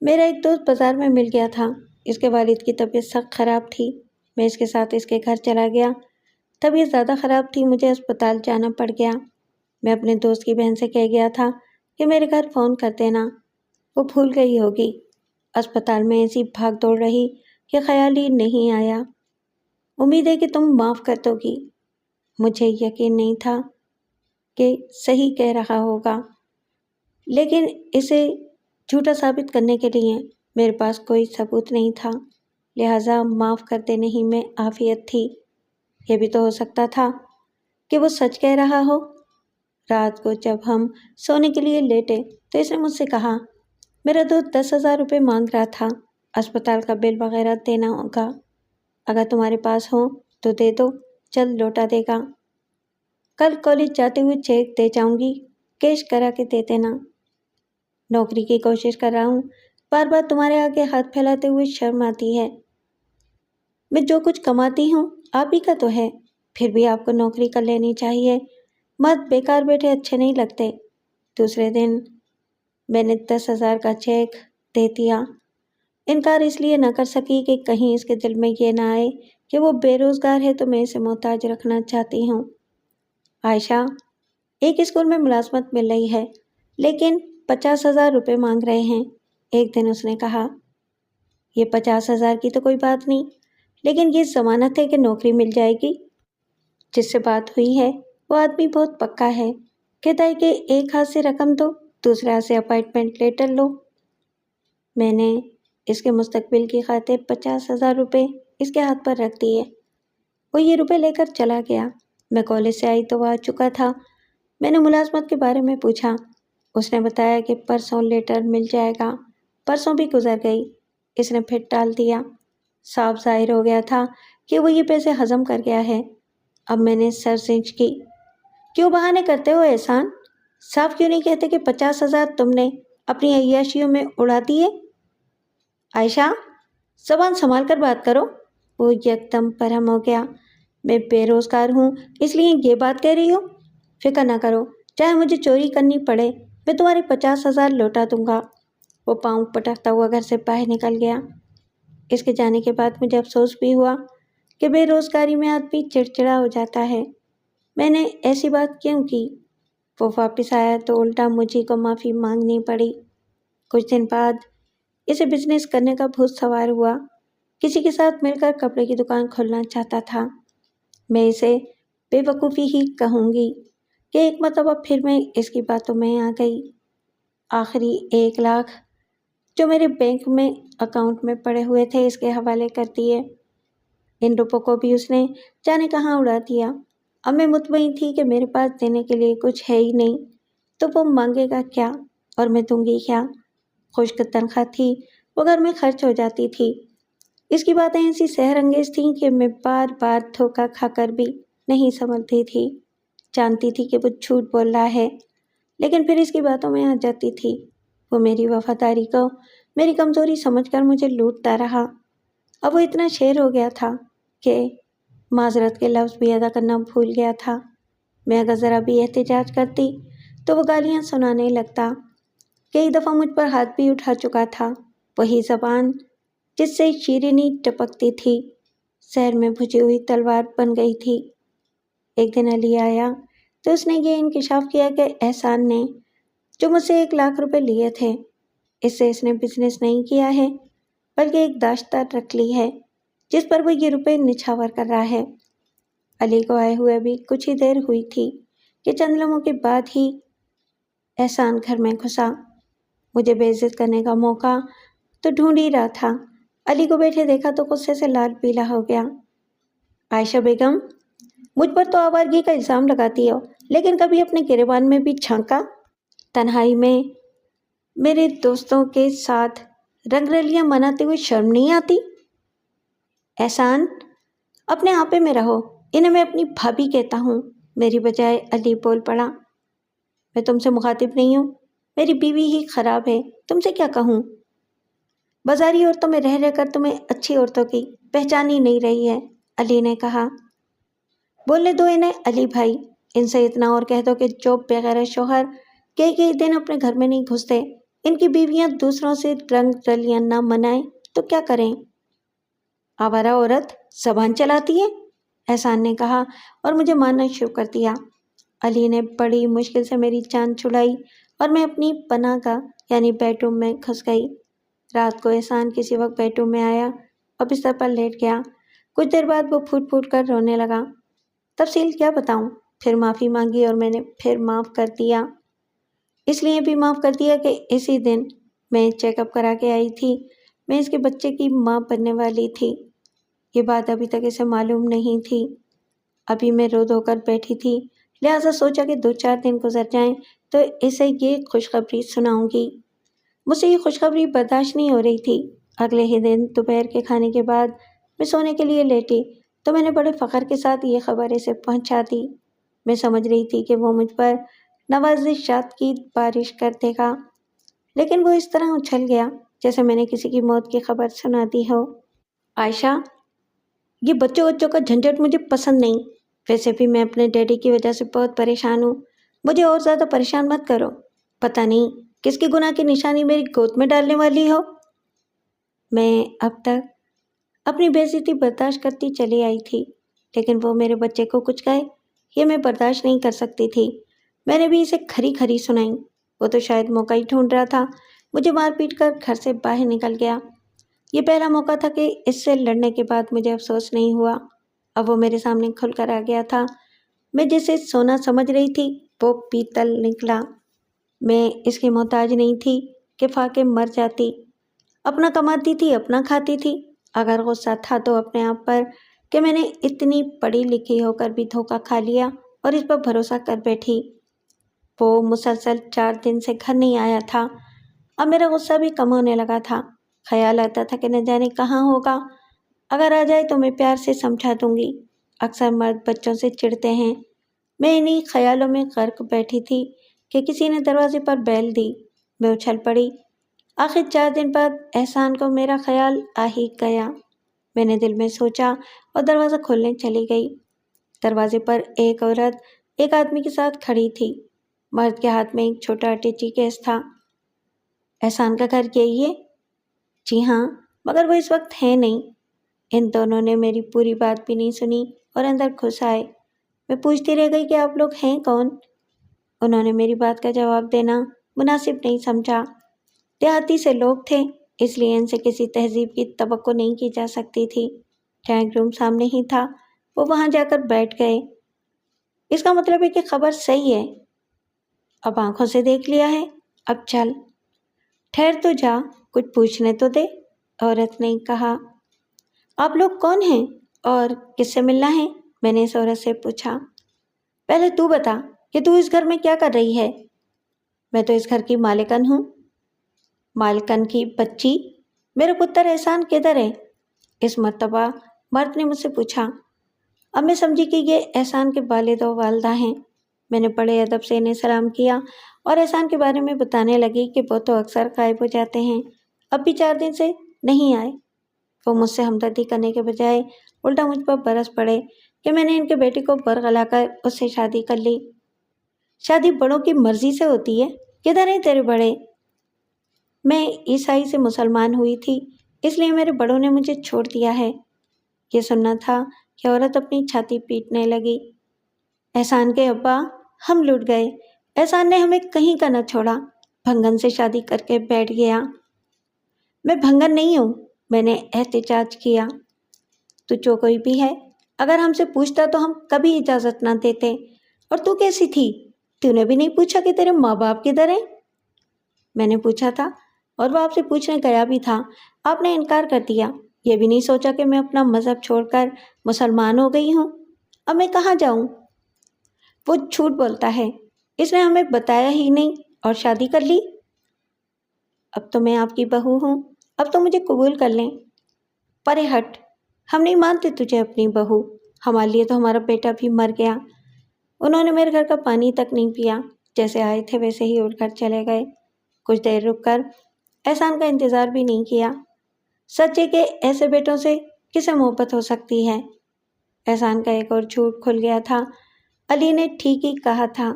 میرا ایک دوست بازار میں مل گیا تھا، اس کے والد کی طبیعت سخت خراب تھی۔ میں اس کے ساتھ اس کے گھر چلا گیا۔ طبیعت زیادہ خراب تھی، مجھے اسپتال جانا پڑ گیا۔ میں اپنے دوست کی بہن سے کہہ گیا تھا کہ میرے گھر فون کر دینا، وہ بھول گئی ہوگی۔ اسپتال میں ایسی بھاگ دوڑ رہی کہ خیال ہی نہیں آیا۔ امید ہے کہ تم معاف کر دو گی۔ مجھے یقین نہیں تھا کہ صحیح کہہ رہا ہوگا، لیکن اسے جھوٹا ثابت کرنے کے لیے میرے پاس کوئی ثبوت نہیں تھا، لہٰذا معاف کر دینے ہی میں عافیت تھی۔ یہ بھی تو ہو سکتا تھا کہ وہ سچ کہہ رہا ہو۔ رات کو جب ہم سونے کے لیے لیٹے تو اس نے مجھ سے کہا، میرا دوست 10,000 روپے مانگ رہا تھا، اسپتال کا بل وغیرہ دینا ہوگا، اگر تمہارے پاس ہو تو دے دو، جلد لوٹا دے گا۔ کل کالج جاتے ہوئے چیک دے جاؤں گی، کیش کرا کے دے دینا۔ نوکری کی کوشش کر رہا ہوں، بار بار تمہارے آگے ہاتھ پھیلاتے ہوئے شرم آتی ہے۔ میں جو کچھ کماتی ہوں آپ ہی کا تو ہے، پھر بھی آپ کو نوکری کر لینی چاہیے، مرد بیکار بیٹھے اچھے نہیں لگتے۔ دوسرے دن میں نے 10,000 کا چیک دے دیا۔ انکار اس لیے نہ کر سکی کہ کہیں اس کے دل میں یہ نہ آئے کہ وہ بے روزگار ہے تو میں اسے محتاج رکھنا چاہتی ہوں۔ عائشہ، ایک اسکول میں ملازمت مل رہی ہے، لیکن 50,000 روپے مانگ رہے ہیں، ایک دن اس نے کہا۔ یہ 50,000 کی تو کوئی بات نہیں، لیکن یہ ضمانت ہے کہ نوکری مل جائے گی۔ جس سے بات ہوئی ہے وہ آدمی بہت پکا ہے، کہتا ہے کہ ایک ہاتھ سے رقم دو، دوسرے ہاتھ سے اپائنٹمنٹ لیٹر لو۔ میں نے اس کے مستقبل کی خاطر 50,000 روپے اس کے ہاتھ پر رکھ دیے۔ وہ یہ روپے لے کر چلا گیا۔ میں کالج سے آئی تو وہ آ چکا تھا۔ میں نے ملازمت کے بارے میں پوچھا۔ اس نے بتایا کہ پرسوں لیٹر مل جائے گا۔ پرسوں بھی گزر گئی، اس نے پھر ٹال دیا۔ صاف ظاہر ہو گیا تھا کہ وہ یہ پیسے ہضم کر گیا ہے۔ اب میں نے سر سنج کی۔ کیوں بہانے کرتے ہو احسان؟ صاف کیوں نہیں کہتے کہ 50,000 تم نے اپنی عیاشیوں میں اڑا دیے؟ عائشہ، زبان سنبھال کر بات کرو۔ وہ یکدم برہم ہو گیا۔ میں بے روزگار ہوں اس لیے یہ بات کہہ رہی ہو؟ فکر نہ کرو، چاہے مجھے چوری کرنی پڑے میں تمہارے 50,000 لوٹا دوں گا۔ وہ پاؤں پٹکتا ہوا گھر سے باہر نکل گیا۔ اس کے جانے کے بعد مجھے افسوس بھی ہوا کہ بے روزگاری میں آدمی چڑچڑا ہو جاتا ہے۔ میں نے ایسی بات کیوں کی؟ وہ واپس آیا تو الٹا مجھے کو معافی مانگنی پڑی۔ کچھ دن بعد اسے بزنس کرنے کا بھوت سوار ہوا۔ کسی کے ساتھ مل کر کپڑے کی دکان کھولنا چاہتا تھا۔ میں اسے بے وقوفی ہی کہوں گی کہ ایک مرتبہ پھر میں اس کی باتوں میں آ گئی۔ آخری 1,00,000 جو میرے بینک میں اکاؤنٹ میں پڑے ہوئے تھے اس کے حوالے کر دیے۔ ان روپوں کو بھی اس نے جانے کہاں اڑا دیا۔ اب میں مطمئن تھی کہ میرے پاس دینے کے لیے کچھ ہے ہی نہیں، تو وہ مانگے گا کیا اور میں دوں گی کیا؟ خشک تنخواہ تھی، وہ گھر میں خرچ ہو جاتی تھی۔ اس کی باتیں ایسی سحر انگیز تھیں کہ میں بار بار دھوکہ کھا کر بھی نہیں سنبھلتی تھی۔ جانتی تھی کہ وہ جھوٹ بول رہا ہے، لیکن پھر اس کی باتوں میں آ جاتی تھی۔ وہ میری وفاداری کو میری کمزوری سمجھ کر مجھے لوٹتا رہا۔ اب وہ اتنا شیر ہو گیا تھا کہ معذرت کے لفظ بھی ادا کرنا بھول گیا تھا۔ میں اگر ذرا بھی احتجاج کرتی تو وہ گالیاں سنانے لگتا۔ کئی دفعہ مجھ پر ہاتھ بھی اٹھا چکا تھا۔ وہی زبان جس سے شیرینی ٹپکتی تھی، زہر میں بھجی ہوئی تلوار بن گئی تھی۔ ایک دن علی آیا تو اس نے یہ انکشاف کیا کہ احسان نے جو مجھ سے 1,00,000 روپے لیے تھے، اس سے اس نے بزنس نہیں کیا ہے بلکہ ایک داشتہ رکھ لی ہے جس پر وہ یہ روپے نچھاور کر رہا ہے۔ علی کو آئے ہوئے بھی کچھ ہی دیر ہوئی تھی کہ چند لمحوں کے بعد ہی احسان گھر میں گھسا۔ مجھے بے عزت کرنے کا موقع تو ڈھونڈ ہی رہا تھا۔ علی کو بیٹھے دیکھا تو غصے سے لال پیلا ہو گیا۔ عائشہ بیگم، مجھ پر تو آوارگی کا الزام لگاتی ہو، لیکن کبھی اپنے گریبان میں بھی جھانکا؟ تنہائی میں میرے دوستوں کے ساتھ رنگ رلیاں مناتے ہوئے شرم نہیں آتی؟ احسان، اپنے آپے میں رہو، انہیں میں اپنی بھابھی کہتا ہوں۔ میری بجائے علی بول پڑا۔ میں تم سے مخاطب نہیں ہوں، میری بیوی ہی خراب ہے، تم سے کیا کہوں؟ بازاری عورتوں میں رہ رہ کر تمہیں اچھی عورتوں کی پہچان ہی نہیں رہی ہے، علی نے کہا۔ بولنے دو انہیں علی بھائی، ان سے اتنا اور کہہ دو کہ جو بغیر شوہر کئی دن اپنے گھر میں نہیں گھستے، ان کی بیویاں دوسروں سے رنگ رلیاں نہ منائیں تو کیا کریں؟ آوارہ عورت زبان چلاتی ہے، احسان نے کہا اور مجھے مارنا شروع کر دیا۔ علی نے بڑی مشکل سے میری جان چھڑائی اور میں اپنی پناہ گاہ یعنی بیڈ روم میں گھس گئی۔ رات کو احسان کسی وقت بیڈ روم میں آیا اور بستر پر لیٹ گیا۔ کچھ دیر بعد وہ پھوٹ پھوٹ کر رونے لگا۔ تفصیل کیا بتاؤں؟ پھر معافی مانگی اور میں نے پھر معاف کر دیا۔ اس لیے بھی معاف کر دیا کہ اسی دن میں چیک اپ کرا کے آئی تھی، میں اس کے بچے کی ماں بننے والی تھی۔ یہ بات ابھی تک اسے معلوم نہیں تھی۔ ابھی میں رو دھو کر بیٹھی تھی، لہٰذا سوچا کہ 2-4 دن گزر جائیں تو اسے یہ خوشخبری سناؤں گی۔ مجھ سے یہ خوشخبری برداشت نہیں ہو رہی تھی۔ اگلے ہی دن دوپہر کے کھانے کے بعد میں سونے کے لیے لیٹی تو میں نے بڑے فخر کے ساتھ یہ خبر اسے پہنچا دی۔ میں سمجھ رہی تھی کہ وہ مجھ پر نوازشات کی بارش کر دے گا، لیکن وہ اس طرح اچھل گیا جیسے میں نے کسی کی موت کی خبر سنا دی ہو۔ عائشہ، یہ بچوں کا جھنجٹ مجھے پسند نہیں۔ ویسے بھی میں اپنے ڈیڈی کی وجہ سے بہت پریشان ہوں، مجھے اور زیادہ پریشان مت کرو۔ پتہ نہیں کس کی گناہ کی نشانی میری گود میں ڈالنے والی ہو۔ میں اب تک اپنی بے عزتی برداشت کرتی چلی آئی تھی، لیکن وہ میرے بچے کو کچھ کہے یہ میں برداشت نہیں کر سکتی تھی۔ میں نے بھی اسے کھری سنائی۔ وہ تو شاید موقع ہی ڈھونڈ رہا تھا، مجھے مار پیٹ کر گھر سے باہر نکل گیا۔ یہ پہلا موقع تھا کہ اس سے لڑنے کے بعد مجھے افسوس نہیں ہوا۔ اب وہ میرے سامنے کھل کر آ گیا تھا۔ میں جسے سونا سمجھ رہی تھی وہ پیتل نکلا۔ میں اس کی محتاج نہیں تھی کہ کھا کے مر جاتی۔ اپنا کماتی تھی، اپنا کھاتی تھی۔ اگر غصہ تھا تو اپنے آپ پر کہ میں نے اتنی پڑھی لکھی ہو کر بھی دھوکہ کھا لیا اور اس پر بھروسہ کر بیٹھی۔ وہ مسلسل 4 دن سے گھر نہیں آیا تھا۔ اب میرا غصہ بھی کم ہونے لگا تھا۔ خیال آتا تھا کہ نہ جانے کہاں ہوگا۔ اگر آ جائے تو میں پیار سے سمجھا دوں گی۔ اکثر مرد بچوں سے چڑھتے ہیں۔ میں انہی خیالوں میں غرق بیٹھی تھی کہ کسی نے دروازے پر بیل دی۔ میں اچھل پڑی۔ آخر 4 دن بعد احسان کو میرا خیال آ ہی گیا۔ میں نے دل میں سوچا اور دروازہ کھولنے چلی گئی۔ دروازے پر ایک عورت ایک آدمی کے ساتھ کھڑی تھی۔ مرد کے ہاتھ میں ایک چھوٹا اٹیچی کیس تھا۔ احسان کا گھر یہی ہے؟ جی ہاں، مگر وہ اس وقت ہے نہیں۔ ان دونوں نے میری پوری بات بھی نہیں سنی اور اندر گھس آئے۔ میں پوچھتی رہ گئی کہ آپ لوگ ہیں کون؟ انہوں نے میری بات کا جواب دینا مناسب نہیں سمجھا۔ دیہاتی سے لوگ تھے، اس لیے ان سے کسی تہذیب کی توقع نہیں کی جا سکتی تھی۔ ڈرائنگ روم سامنے ہی تھا۔ وہ وہاں جا کر بیٹھ گئے۔ اس کا مطلب ہے کہ خبر صحیح ہے۔ اب آنکھوں سے دیکھ لیا ہے، اب چل۔ ٹھہر تو جا، کچھ پوچھنے تو دے، عورت نے کہا۔ آپ لوگ کون ہیں اور کس سے ملنا ہے؟ میں نے اس عورت سے پوچھا۔ پہلے تو بتا کہ تو اس گھر میں کیا کر رہی ہے؟ میں تو اس گھر کی مالکن ہوں۔ مالکن کی بچی؟ میرا پتر احسان کدھر ہے؟ اس مرتبہ مرد نے مجھ سے پوچھا۔ اب میں سمجھی کہ یہ احسان کے والد و والدہ ہیں۔ میں نے بڑے ادب سے انہیں سلام کیا اور احسان کے بارے میں بتانے لگی کہ وہ تو اکثر غائب ہو جاتے ہیں، اب بھی 4 دن سے نہیں آئے۔ وہ مجھ سے ہمدردی کرنے کے بجائے الٹا مجھ پر برس پڑے کہ میں نے ان کے بیٹے کو برگلا کر اس سے شادی کر لی۔ شادی بڑوں کی مرضی سے ہوتی ہے، کدھر ہیں تیرے بڑے؟ میں عیسائی سے مسلمان ہوئی تھی، اس لیے میرے بڑوں نے مجھے چھوڑ دیا ہے۔ یہ سننا تھا کہ عورت اپنی چھاتی پیٹنے لگی۔ احسان کے ابا، ہم لٹ گئے۔ احسان نے ہمیں کہیں کا نہ چھوڑا، بھنگن سے شادی کر کے بیٹھ گیا۔ میں بھنگن نہیں ہوں، میں نے احتجاج کیا۔ تو جو کوئی بھی ہے، اگر ہم سے پوچھتا تو ہم کبھی اجازت نہ دیتے۔ اور تو کیسی تھی؟ تو نے بھی نہیں پوچھا کہ تیرے ماں باپ کدھر ہیں؟ میں نے پوچھا تھا اور وہ آپ سے پوچھنے گیا بھی تھا، آپ نے انکار کر دیا۔ یہ بھی نہیں سوچا کہ میں اپنا مذہب چھوڑ کر مسلمان ہو گئی ہوں۔ اب میں کہاں جاؤں؟ وہ جھوٹ بولتا ہے، اس نے ہمیں بتایا ہی نہیں اور شادی کر لی۔ اب تو میں آپ کی بہو ہوں، اب تو مجھے قبول کر لیں۔ پرے ہٹ، ہم نہیں مانتے تجھے اپنی بہو، ہمارے لیے تو ہمارا بیٹا بھی مر گیا۔ انہوں نے میرے گھر کا پانی تک نہیں پیا، جیسے آئے تھے ویسے ہی اٹھ کر چلے گئے۔ کچھ دیر رک کر احسان کا انتظار بھی نہیں کیا۔ سچ ہے کہ ایسے بیٹوں سے کسے محبت ہو سکتی ہے؟ احسان کا ایک اور جھوٹ کھل گیا تھا۔ علی نے ٹھیک ہی کہا تھا،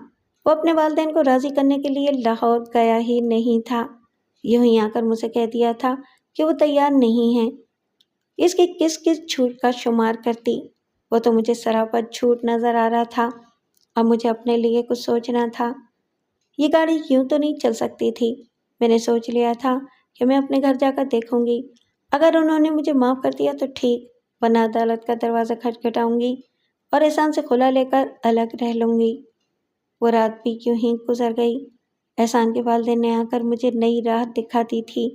وہ اپنے والدین کو راضی کرنے کے لیے لاہور گیا ہی نہیں تھا، یوں ہی آ کر مجھے کہہ دیا تھا کہ وہ تیار نہیں ہے۔ اس کی کس کس جھوٹ کا شمار کرتی؟ وہ تو مجھے سراپا جھوٹ نظر آ رہا تھا۔ اب مجھے اپنے لیے کچھ سوچنا تھا۔ یہ گاڑی یوں تو نہیں چل سکتی تھی۔ میں نے سوچ لیا تھا کہ میں اپنے گھر جا کر دیکھوں گی، اگر انہوں نے مجھے معاف کر دیا تو ٹھیک، ورنہ عدالت کا دروازہ کھٹکھٹاؤں گی اور احسان سے خلا لے کر الگ رہ لوں گی۔ وہ رات بھی کیوں ہی گزر گئی۔ احسان کے والدین نے آ کر مجھے نئی راہ دکھا دی تھی۔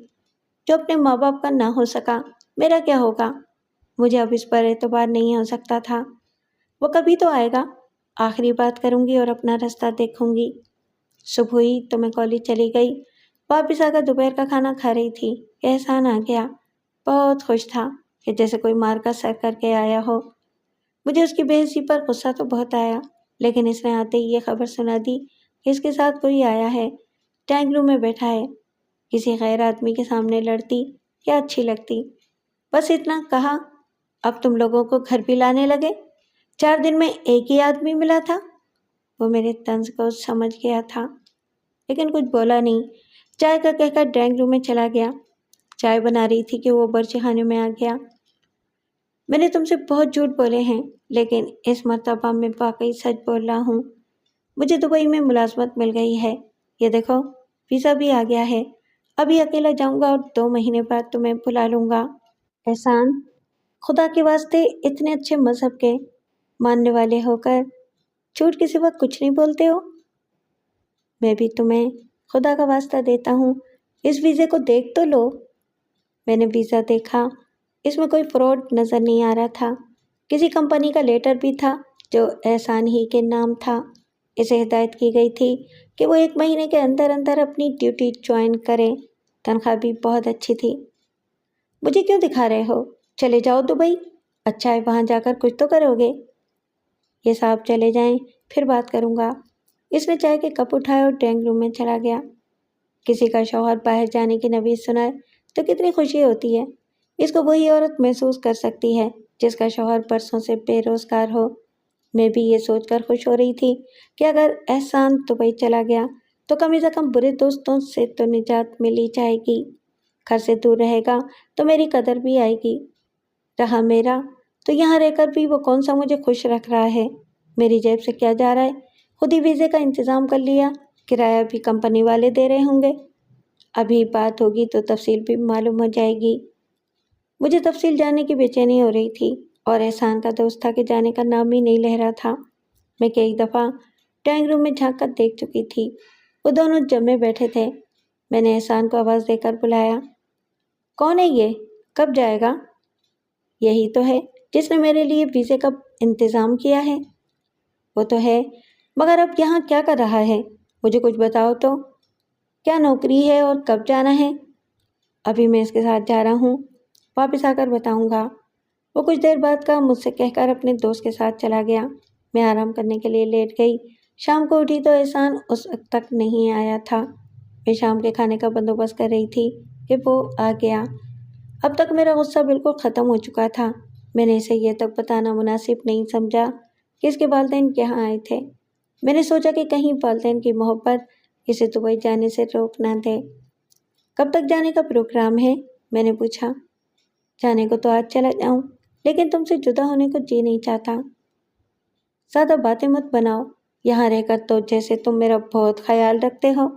جو اپنے ماں باپ کا نہ ہو سکا، میرا کیا ہوگا؟ مجھے اب اس پر اعتبار نہیں ہو سکتا تھا۔ وہ کبھی تو آئے گا، آخری بات کروں گی اور اپنا رستہ دیکھوں گی۔ صبح ہوئی تو میں کالج چلی گئی۔ واپس آ کر دوپہر کا کھانا کھا رہی تھی کہ احسان آ گیا۔ بہت خوش تھا کہ جیسے کوئی مار کا سر کر کے آیا ہو۔ مجھے اس کی بے حسی پر غصہ تو بہت آیا، لیکن اس نے آتے ہی یہ خبر سنا دی کہ اس کے ساتھ کوئی آیا ہے، ڈرائنگ روم میں بیٹھا ہے۔ کسی غیر آدمی کے سامنے لڑتی کیا اچھی لگتی؟ بس اتنا کہا، اب تم لوگوں کو گھر بھی لانے لگے؟ 4 دن میں ایک ہی آدمی ملا تھا۔ وہ میرے طنز کو سمجھ گیا تھا، لیکن کچھ بولا نہیں۔ چائے کا کہہ کر ڈرائنگ روم میں چلا گیا۔ چائے بنا رہی تھی کہ وہ برچی خانے میں آ گیا۔ میں نے تم سے بہت جھوٹ بولے ہیں، لیکن اس مرتبہ میں واقعی سچ بول رہا ہوں۔ مجھے دبئی میں ملازمت مل گئی ہے، یہ دیکھو ویزا بھی آ گیا ہے۔ ابھی اکیلا جاؤں گا اور 2 مہینے بعد تمہیں بلا لوں گا۔ احسان، خدا کے واسطے اتنے اچھے مذہب کے ماننے والے ہو کر جھوٹ کے سوا کچھ نہیں بولتے ہو؟ میں بھی تمہیں خدا کا واسطہ دیتا ہوں، اس ویزے کو دیکھ تو لو۔ میں نے ویزا دیکھا، اس میں کوئی فراڈ نظر نہیں آ رہا تھا۔ کسی کمپنی کا لیٹر بھی تھا جو احسان ہی کے نام تھا۔ اسے ہدایت کی گئی تھی کہ وہ 1 مہینے کے اندر اندر اپنی ڈیوٹی جوائن کرے۔ تنخواہ بھی بہت اچھی تھی۔ مجھے کیوں دکھا رہے ہو؟ چلے جاؤ دبئی، اچھا ہے وہاں جا کر کچھ تو کرو گے۔ یہ صاحب چلے جائیں پھر بات کروں گا۔ اس نے چائے کے کپ اٹھائے اور ڈرائنگ روم میں چلا گیا۔ کسی کا شوہر باہر جانے کی نوید سنائے تو کتنی خوشی ہوتی ہے۔ اس کو وہی عورت محسوس کر سکتی ہے جس کا شوہر برسوں سے بے روزگار ہو۔ میں بھی یہ سوچ کر خوش ہو رہی تھی کہ اگر احسان دبئی چلا گیا تو کم از کم برے دوستوں سے تو نجات مل ہی جائے گی۔ گھر سے دور رہے گا تو میری قدر بھی آئے گی۔ رہا میرا تو یہاں رہ کر بھی وہ کون سا مجھے خوش رکھ رہا ہے۔ میری جیب سے کیا جا رہا ہے؟ خود ہی ویزے کا انتظام کر لیا، کرایہ بھی کمپنی والے دے رہے ہوں گے۔ ابھی بات ہوگی تو تفصیل بھی معلوم ہو جائے گی۔ مجھے تفصیل جاننے کی بے چینی ہو رہی تھی اور احسان کا دوست تھا کہ جانے کا نام ہی نہیں لے رہا تھا۔ میں کئی دفعہ ڈرائنگ روم میں جھانک کر دیکھ چکی تھی، وہ دونوں جمے بیٹھے تھے۔ میں نے احسان کو آواز دے کر بلایا، کون ہے یہ؟ کب جائے گا؟ یہی تو ہے جس نے میرے لیے ویزے کا انتظام کیا ہے۔ وہ تو ہے، مگر اب یہاں کیا کر رہا ہے؟ مجھے کچھ بتاؤ تو، کیا نوکری ہے اور کب جانا ہے؟ ابھی میں اس کے ساتھ جا رہا ہوں، واپس آ کر بتاؤں گا۔ وہ کچھ دیر بعد کا مجھ سے کہہ کر اپنے دوست کے ساتھ چلا گیا۔ میں آرام کرنے کے لیے لیٹ گئی۔ شام کو اٹھی تو احسان اس وقت تک نہیں آیا تھا۔ میں شام کے کھانے کا بندوبست کر رہی تھی کہ وہ آ گیا۔ اب تک میرا غصہ بالکل ختم ہو چکا تھا۔ میں نے اسے یہ تک بتانا مناسب نہیں سمجھا کہ اس کے والدین یہاں آئے تھے۔ میں نے سوچا کہ کہیں والدین کی محبت اسے دبئی جانے سے روک نہ دے۔ کب تک جانے کا پروگرام ہے؟ میں نے پوچھا۔ جانے کو تو آج چلا جاؤں، لیکن تم سے جدا ہونے کو جی نہیں چاہتا۔ زیادہ باتیں مت بناؤ، یہاں رہ کر تو جیسے تم میرا بہت خیال رکھتے ہو،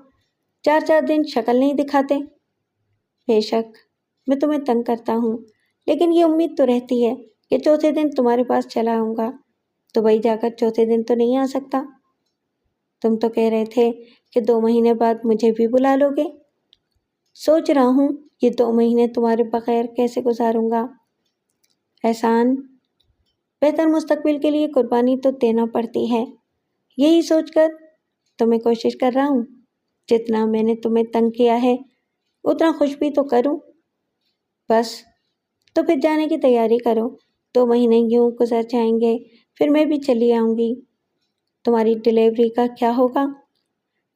4 دن شکل نہیں دکھاتے۔ بے شک میں تمہیں تنگ کرتا ہوں، لیکن یہ امید تو رہتی ہے کہ چوتھے دن تمہارے پاس چلا آؤں گا۔ دبئی جا کر چوتھے دن تو نہیں آ سکتا۔ تم تو کہہ رہے تھے کہ 2 مہینے بعد مجھے بھی بلا لو گے۔ سوچ رہا ہوں یہ 2 مہینے تمہارے بغیر کیسے گزاروں گا۔ احسان، بہتر مستقبل کے لیے قربانی تو دینا پڑتی ہے، یہی سوچ کر تو میں کوشش کر رہا ہوں۔ جتنا میں نے تمہیں تنگ کیا ہے اتنا خوش بھی تو کروں۔ بس تو پھر جانے کی تیاری کرو، 2 مہینے یوں گزر جائیں گے، پھر میں بھی چلی آؤں گی۔ تمہاری ڈلیوری کا کیا ہوگا؟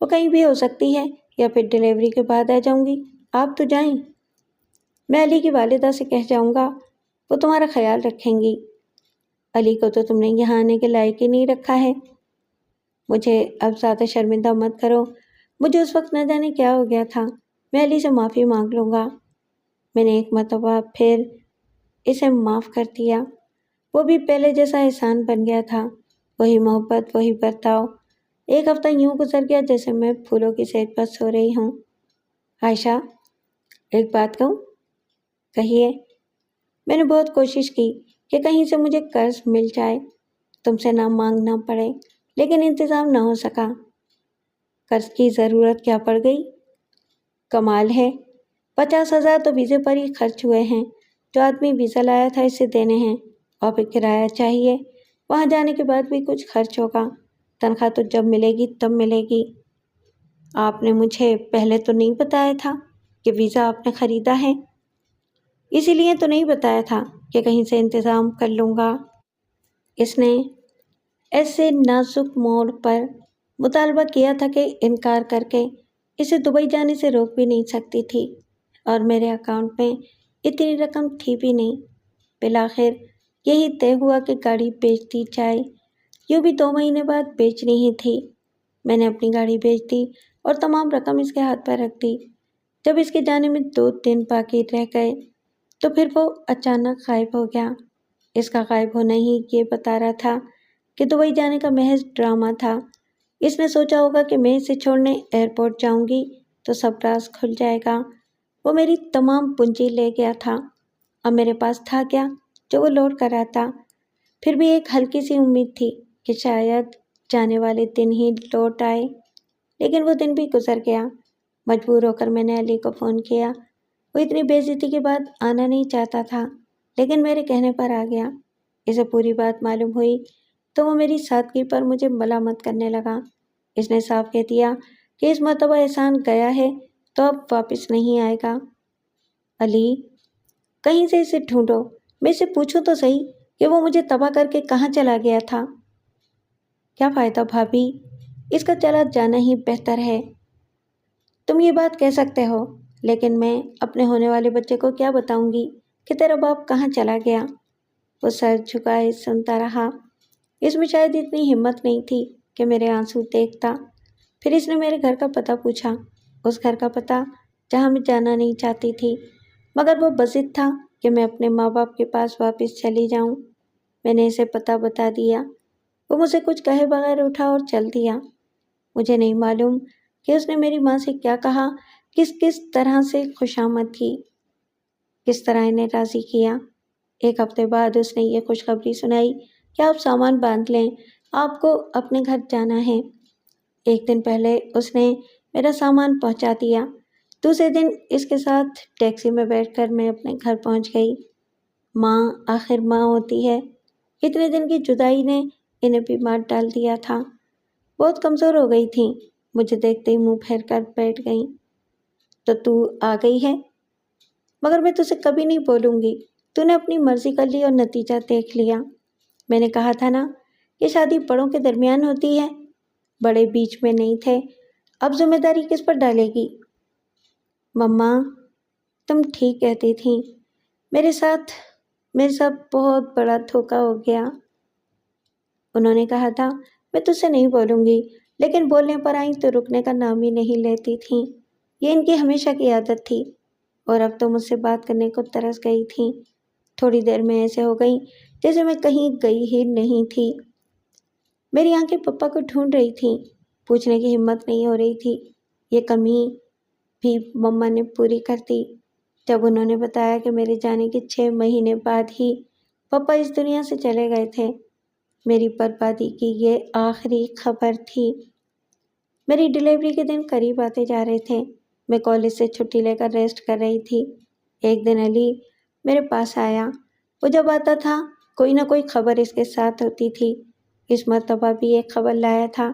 وہ کہیں بھی ہو سکتی ہے یا پھر ڈلیوری کے بعد آ جاؤں گی، آپ تو جائیں۔ میں علی کی والدہ سے کہہ جاؤں گا، وہ تمہارا خیال رکھیں گی۔ علی کو تو تم نے یہاں آنے کے لائق ہی نہیں رکھا ہے۔ مجھے اب زیادہ شرمندہ مت کرو، مجھے اس وقت نہ جانے کیا ہو گیا تھا۔ میں علی سے معافی مانگ لوں گا۔ میں نے ایک مرتبہ پھر اسے معاف کر دیا۔ وہ بھی پہلے جیسا احسان بن گیا تھا، وہی محبت، وہی برتاؤ۔ 1 ہفتہ یوں گزر گیا جیسے میں پھولوں کی سیج پر سو رہی ہوں۔ عائشہ، ایک بات کہوں؟ کہیے۔ میں نے بہت کوشش کی کہ کہیں سے مجھے قرض مل جائے، تم سے نہ مانگنا پڑے، لیکن انتظام نہ ہو سکا۔ قرض کی ضرورت کیا پڑ گئی؟ کمال ہے، 50,000 تو ویزے پر ہی خرچ ہوئے ہیں۔ جو آدمی ویزا لایا تھا اسے دینے ہیں، اور پھر کرایہ چاہیے، وہاں جانے کے بعد بھی کچھ خرچ ہوگا۔ تنخواہ تو جب ملے گی تب ملے گی۔ آپ نے مجھے پہلے تو نہیں بتایا تھا کہ ویزا آپ نے خریدا ہے، اسی لیے تو نہیں بتایا تھا کہ کہیں سے انتظام کر لوں گا۔ اس نے ایسے نازک موڑ پر مطالبہ کیا تھا کہ انکار کر کے اسے دبئی جانے سے روک بھی نہیں سکتی تھی، اور میرے اکاؤنٹ میں اتنی رقم تھی بھی نہیں۔ بالآخر یہی طے ہوا کہ گاڑی بیچ دی جائے، یوں بھی 2 مہینے بعد بیچنی ہی تھی۔ میں نے اپنی گاڑی بیچ دی اور تمام رقم اس کے ہاتھ پر رکھ دی۔ جب اس کے جانے میں 2 دن باقی رہ گئے تو پھر وہ اچانک غائب ہو گیا۔ اس کا غائب ہونا ہی یہ بتا رہا تھا کہ دبئی جانے کا محض ڈرامہ تھا۔ اس نے سوچا ہوگا کہ میں اسے چھوڑنے ایئرپورٹ جاؤں گی تو سب راز کھل جائے گا۔ وہ میری تمام پونجی لے گیا تھا۔ اب میرے پاس تھا کیا جو وہ لوٹ کر آتا؟ پھر بھی ایک ہلکی سی امید تھی کہ شاید جانے والے دن ہی لوٹ آئے، لیکن وہ دن بھی گزر گیا۔ مجبور ہو کر میں نے علی کو فون کیا۔ وہ اتنی بے عزتی کے بعد آنا نہیں چاہتا تھا، لیکن میرے کہنے پر آ گیا۔ اسے پوری بات معلوم ہوئی تو وہ میری سادگی پر مجھے ملامت کرنے لگا۔ اس نے صاف کہہ دیا کہ اس مرتبہ احسان گیا ہے تو اب واپس نہیں آئے گا۔ علی، کہیں سے اسے ڈھونڈو، میں اسے پوچھوں تو صحیح کہ وہ مجھے تباہ کر کے کہاں چلا گیا تھا۔ کیا فائدہ بھابھی، اس کا چلا جانا ہی بہتر ہے۔ تم یہ بات کہہ سکتے ہو، لیکن میں اپنے ہونے والے بچے کو کیا بتاؤں گی کہ تیرا باپ کہاں چلا گیا؟ وہ سر جھکائے سنتا رہا۔ اس میں شاید اتنی ہمت نہیں تھی کہ میرے آنسو دیکھتا۔ پھر اس نے میرے گھر کا پتہ پوچھا، اس گھر کا پتہ جہاں میں جانا نہیں چاہتی تھی، مگر وہ بضد تھا کہ میں اپنے ماں باپ کے پاس واپس چلی جاؤں۔ میں نے اسے پتہ بتا دیا۔ وہ مجھے کچھ کہے بغیر اٹھا اور چل دیا۔ مجھے نہیں معلوم کہ اس نے میری ماں سے کیا کہا، کس طرح سے خوشامد کی، کس طرح انہیں راضی کیا۔ ایک ہفتے بعد اس نے یہ خوشخبری سنائی کہ آپ سامان باندھ لیں، آپ کو اپنے گھر جانا ہے۔ ایک دن پہلے اس نے میرا سامان پہنچا دیا۔ دوسرے دن اس کے ساتھ ٹیکسی میں بیٹھ کر میں اپنے گھر پہنچ گئی۔ ماں آخر ماں ہوتی ہے۔ اتنے دن کی جدائی نے انہیں بھی مار ڈال دیا تھا۔ بہت کمزور ہو گئی تھیں، مجھے دیکھتے ہی منہ پھیر کر بیٹھ گئیں۔ تو آ گئی ہے، مگر میں تجھے کبھی نہیں بولوں گی۔ تو نے اپنی مرضی کر لی اور نتیجہ دیکھ لیا۔ میں نے کہا تھا نا، یہ شادی بڑوں کے درمیان ہوتی ہے، بڑے بیچ میں نہیں تھے۔ اب ذمہ داری کس پر ڈالے گی؟ مما، تم ٹھیک کہتی تھیں، میرے ساتھ بہت بڑا دھوکہ ہو گیا۔ انہوں نے کہا تھا میں تجھ سے نہیں بولوں گی، لیکن بولنے پر آئیں تو رکنے کا نام ہی نہیں لیتی تھیں۔ یہ ان کی ہمیشہ کی عادت تھی، اور اب تو مجھ سے بات کرنے کو ترس گئی تھیں۔ تھوڑی دیر میں ایسے ہو گئی جیسے میں کہیں گئی ہی نہیں تھی۔ میری آنکھیں پپا کو ڈھونڈ رہی تھیں، پوچھنے کی ہمت نہیں ہو رہی تھی۔ یہ کمی بھی مما نے پوری کر دی جب انہوں نے بتایا کہ میرے جانے کے 6 مہینے بعد ہی پپا اس دنیا سے چلے گئے تھے۔ میری بربادی کی یہ آخری خبر تھی۔ میری ڈیلیوری کے دن قریب آتے جا رہے تھے۔ میں کالج سے چھٹی لے کر ریسٹ کر رہی تھی۔ ایک دن علی میرے پاس آیا۔ وہ جب آتا تھا کوئی نہ کوئی خبر اس کے ساتھ ہوتی تھی۔ اس مرتبہ بھی ایک خبر لایا تھا۔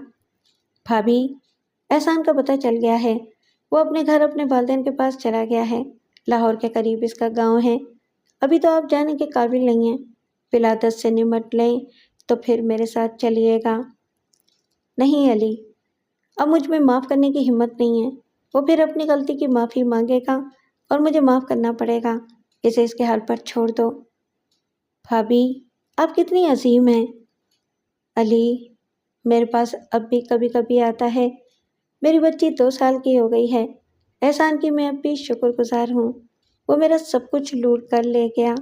بھابھی، احسان کا پتہ چل گیا ہے۔ وہ اپنے گھر اپنے والدین کے پاس چلا گیا ہے۔ لاہور کے قریب اس کا گاؤں ہے۔ ابھی تو آپ جانے کے قابل نہیں ہیں۔ ولادت سے نمٹ لیں تو پھر میرے ساتھ چلیے گا۔ نہیں علی، اب مجھ میں معاف کرنے کی ہمت نہیں ہے۔ وہ پھر اپنی غلطی کی معافی مانگے گا اور مجھے معاف کرنا پڑے گا۔ اسے اس کے حال پر چھوڑ دو۔ بھابھی، آپ کتنی عظیم ہیں۔ علی، میرے پاس اب بھی کبھی کبھی آتا ہے۔ میری بچی 2 سال کی ہو گئی ہے۔ احسان کی میں اب بھی شکر گزار ہوں۔ وہ میرا سب کچھ لوٹ کر لے گیا،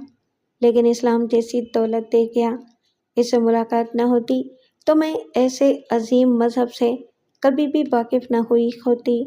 لیکن اسلام جیسی دولت دے گیا۔ اس سے ملاقات نہ ہوتی تو میں ایسے عظیم مذہب سے کبھی بھی واقف نہ ہوئی ہوتی۔